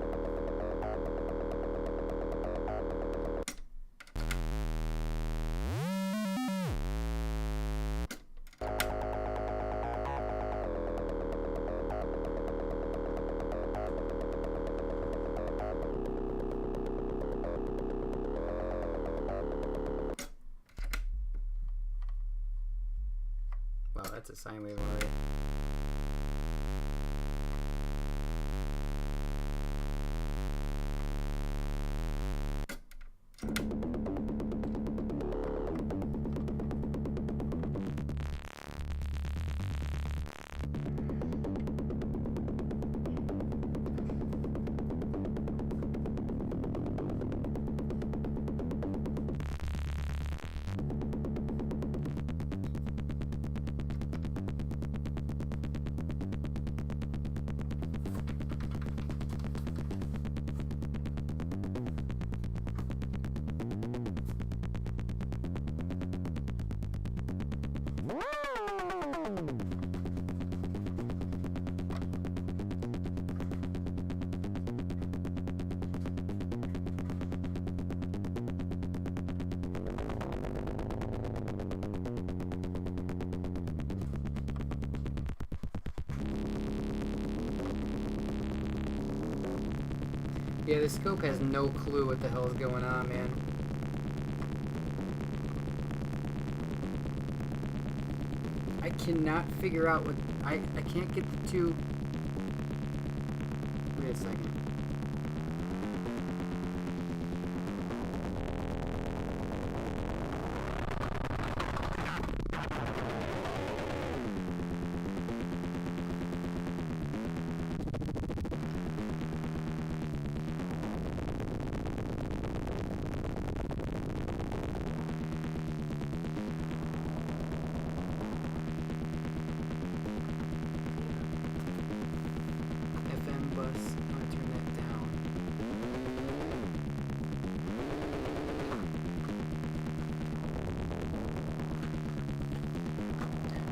Wow, that's a sine wave, alright. Yeah, the scope has no clue what the hell is going on, man. I cannot figure out what... I can't get the two... Wait a second.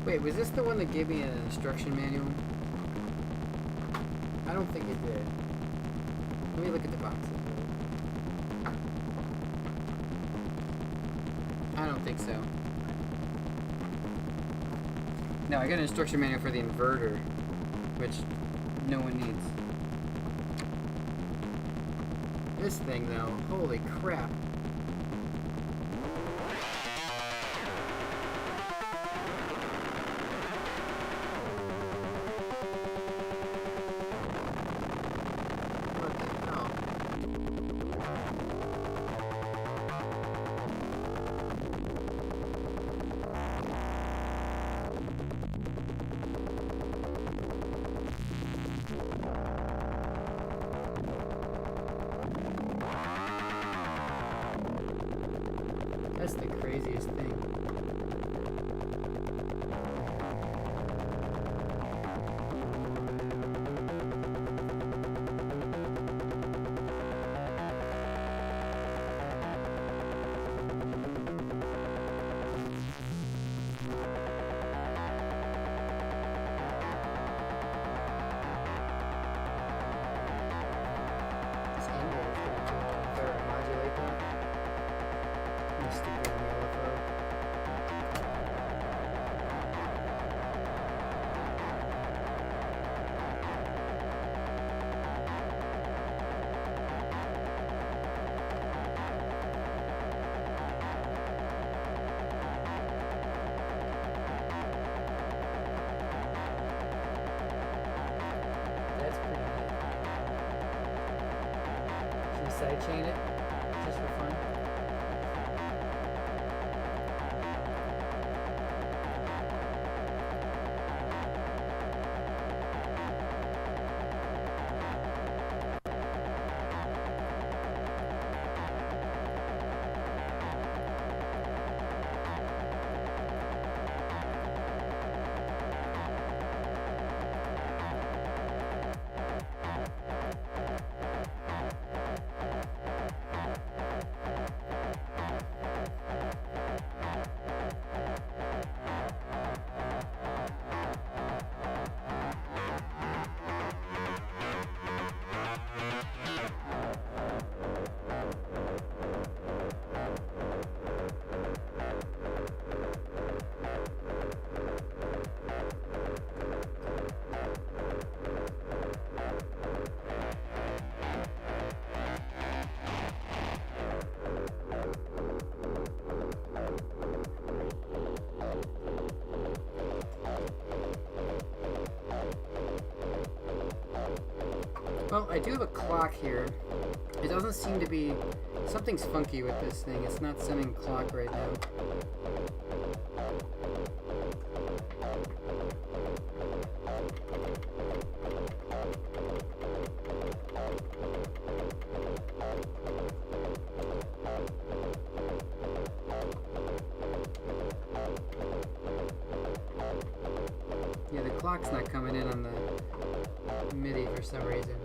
Wait, was this the one that gave me an instruction manual? I don't think it did. Let me look at the box. I don't think so. No, I got an instruction manual for the inverter, which no one needs. This thing, though, holy crap. What the hell? That's the craziest thing. This angle is going to change or modulate that. Stupid yellow. That's pretty neat. Should we sidechain it just for fun? Well, I do have a clock here. It doesn't seem to be... Something's funky with this thing. It's not sending clock right now. Yeah, the clock's not coming in on the MIDI for some reason.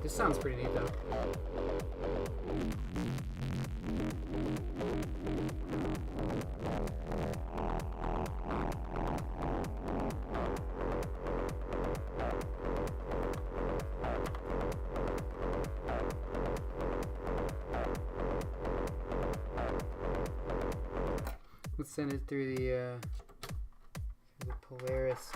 This sounds pretty neat though. Let's send it through the Polaris.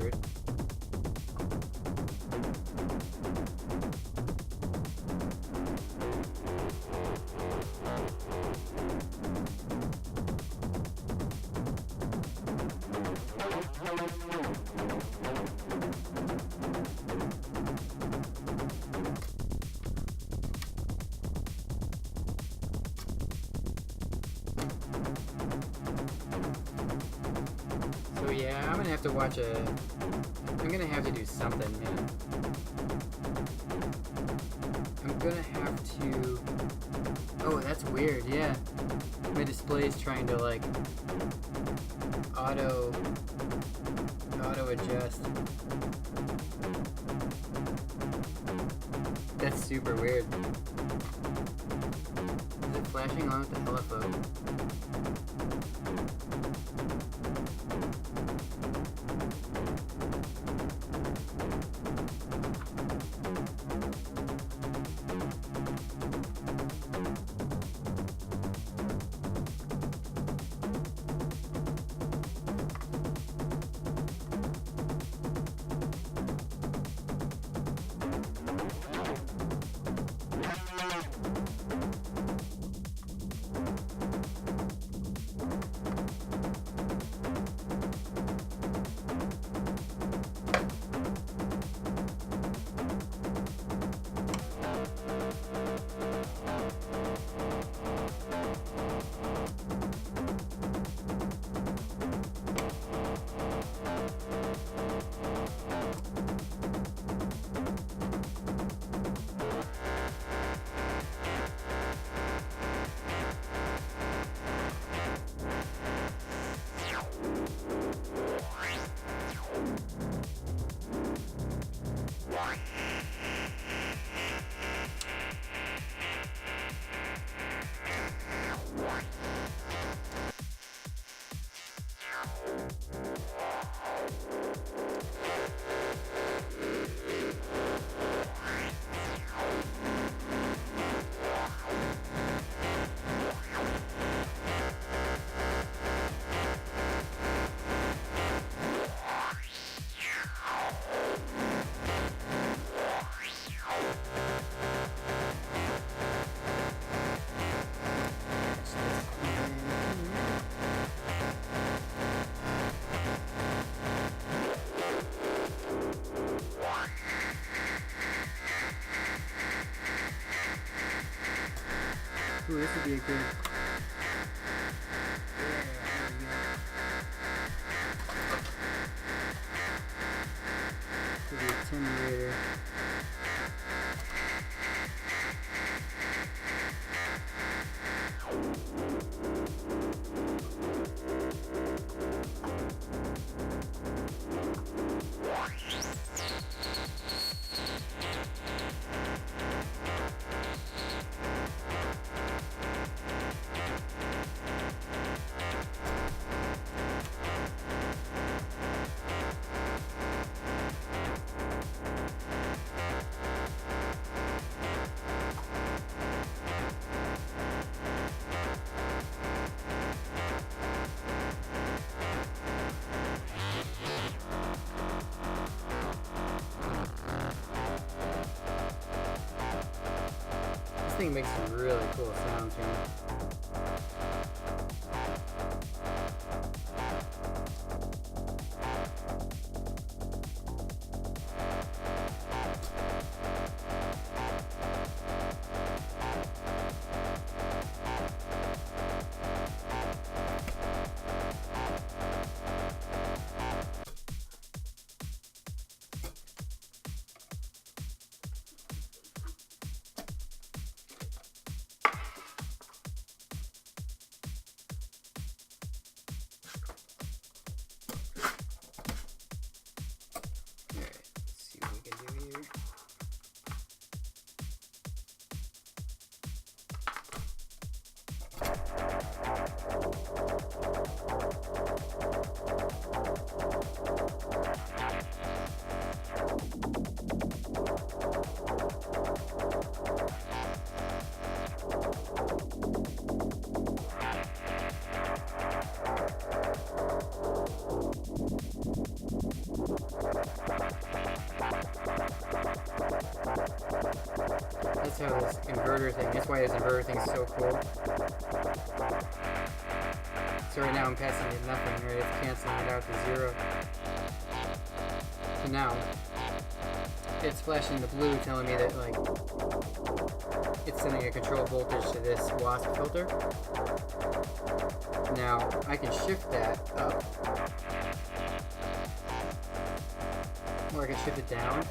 weird. So yeah, I'm gonna have to watch I'm gonna have to do something, man. I'm gonna have to... Oh, that's weird, yeah. My display's trying to, like, auto adjust. That's super weird. Is it flashing on with the LFO? Ooh, this would be a good... This would be a attenuator. This thing makes some really cool sounds, man. how this inverter thing, that's why this inverter thing is so cool. So right now I'm passing it nothing, right? It's canceling it out to 0. So now it's flashing the blue telling me that like it's sending a control voltage to this WASP filter. Now I can shift that up, or I can shift it down.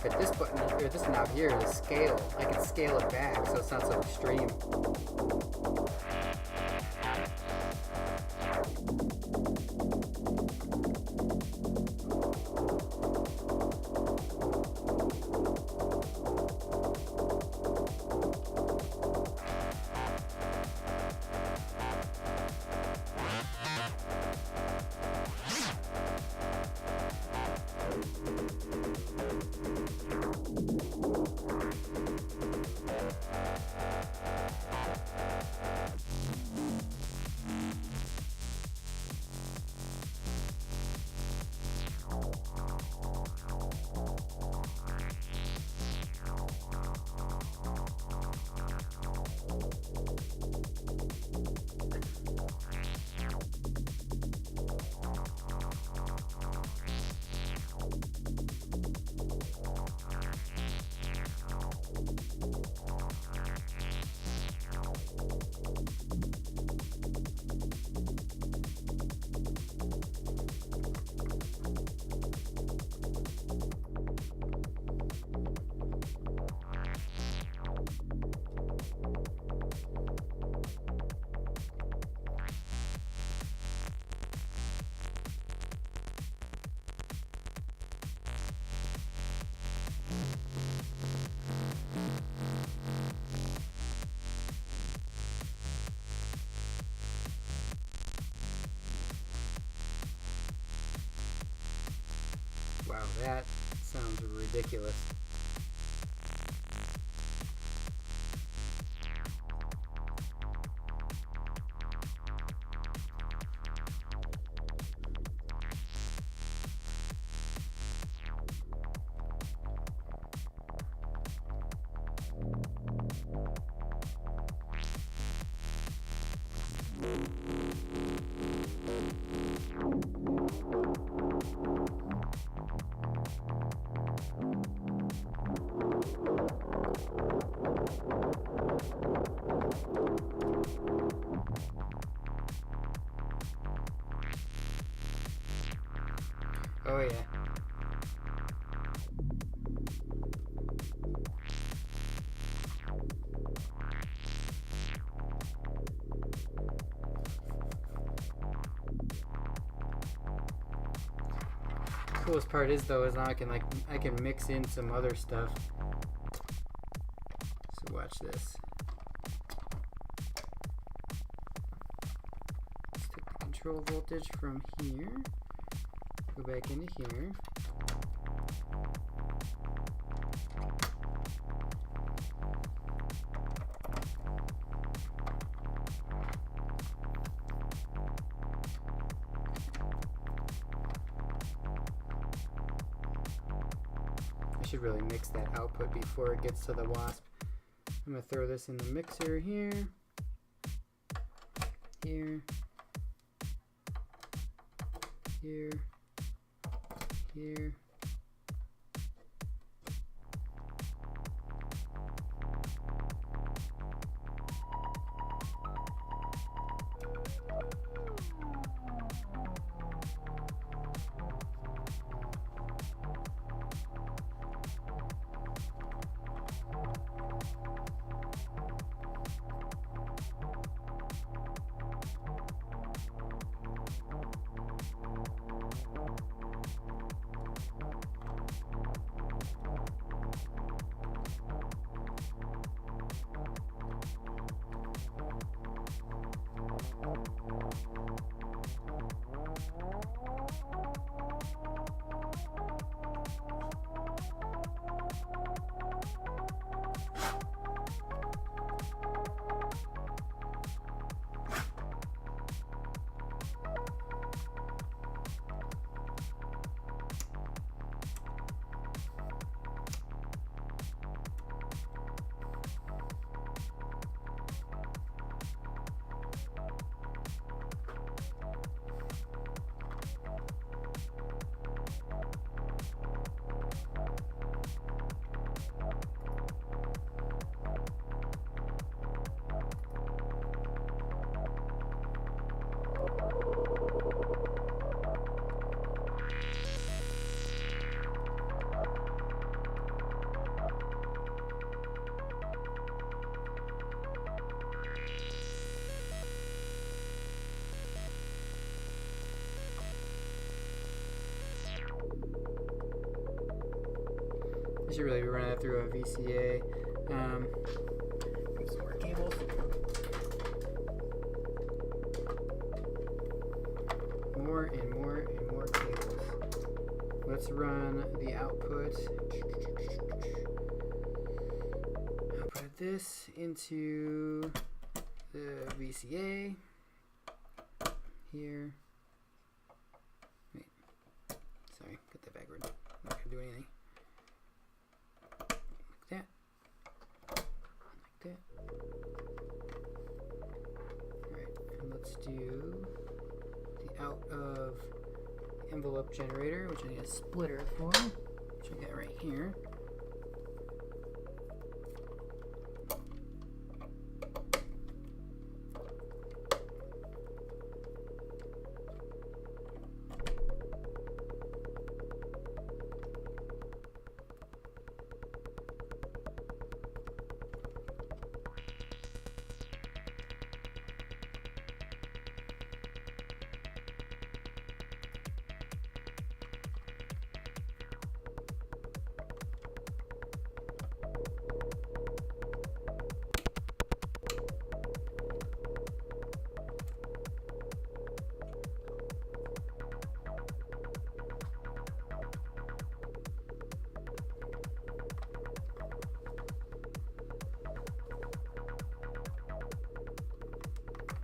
But this button, or this knob here, is scale. I can scale it back so it's not so extreme. Wow, that sounds ridiculous. Oh yeah. Coolest part is though is now I can mix in some other stuff. So watch this. Let's take the control voltage from here. Go back into here. I should really mix that output before it gets to the WASP. I'm going to throw this in the mixer here. Here. Here. Here. should really be running that through a VCA. Get some more cables. More and more and more cables. Let's run the output. I'll put this into the VCA here. Wait, sorry, put that backward. I'm not gonna do anything. Like that. Like that. Alright, and let's do the out of the envelope generator, which I need a splitter for, which I got right here.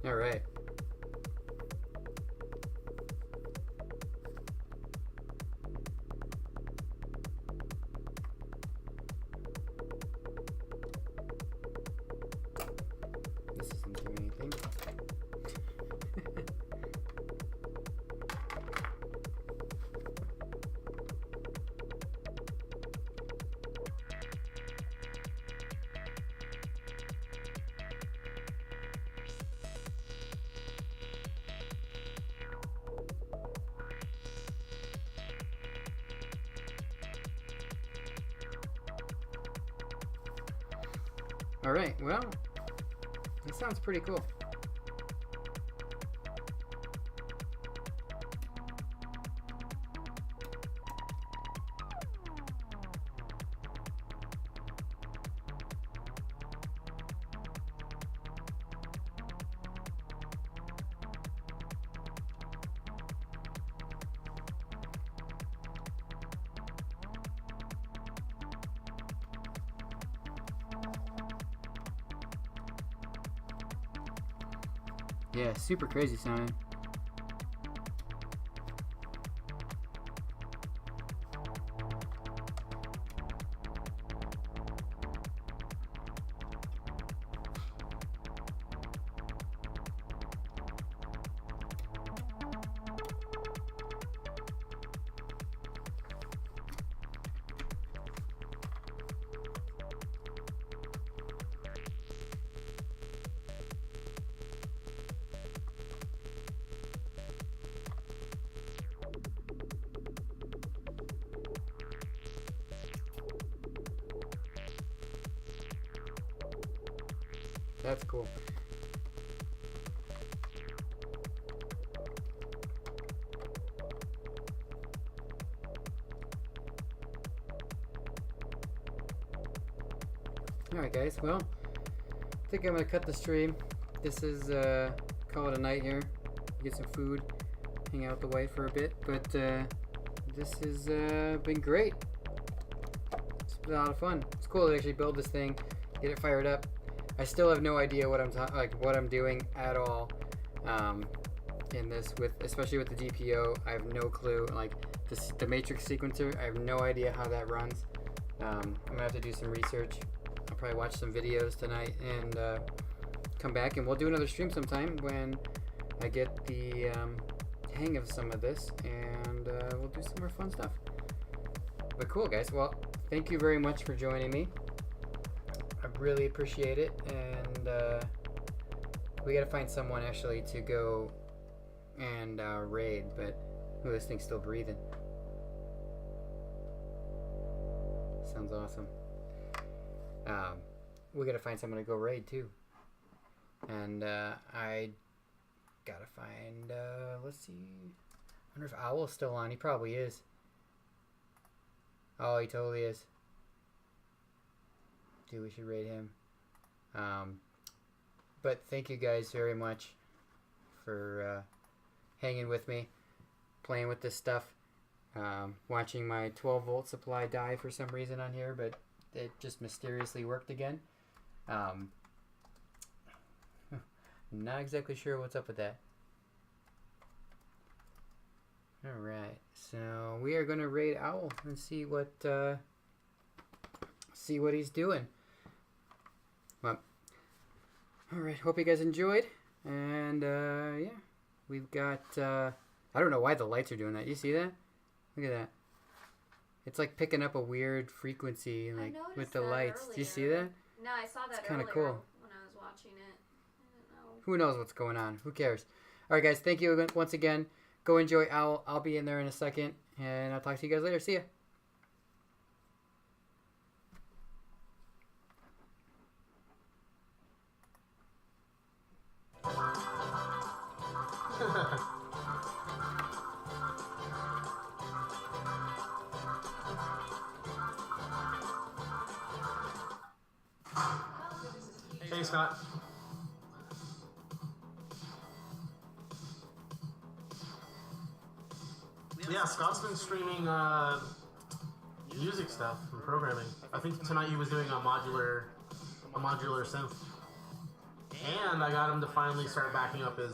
All right. This isn't doing anything. All right, well, that sounds pretty cool. Yeah, super crazy sounding. That's cool. Alright guys, well, I think I'm going to cut the stream. This is, call it a night here. Get some food, hang out with the wife for a bit, but this has been great. It's been a lot of fun. It's cool to actually build this thing, get it fired up. I still have no idea what I'm doing at all in this, especially with the DPO. I have no clue. Like the matrix sequencer, I have no idea how that runs. I'm gonna have to do some research. I'll probably watch some videos tonight and come back, and we'll do another stream sometime when I get the hang of some of this, and we'll do some more fun stuff. But cool, guys. Well, thank you very much for joining me. I really appreciate it, and we gotta find someone actually to go and raid, but ooh, this thing's still breathing. Sounds awesome. We gotta find someone to go raid too, and I gotta find, let's see, I wonder if Owl's still on. He probably is. Oh, he totally is. too. We should rate him. But thank you guys very much for hanging with me, playing with this stuff, watching my 12 volt supply die for some reason on here, but it just mysteriously worked again. Not exactly sure what's up with that. Alright, so we are going to raid Owl and see what he's doing. Well, alright, hope you guys enjoyed. And yeah, we've got, I don't know why the lights are doing that. You see that? Look at that. It's like picking up a weird frequency like with the lights. Earlier. Do you see that? No, I saw that it's kind of earlier cool. when I was watching it. I don't know. Who knows what's going on? Who cares? Alright guys, thank you once again. Go enjoy Owl. I'll be in there in a second. And I'll talk to you guys later. See ya. Hey, Scott. Yeah, Scott's been streaming music stuff and programming. I think tonight he was doing a modular synth. And I got him to finally start backing up his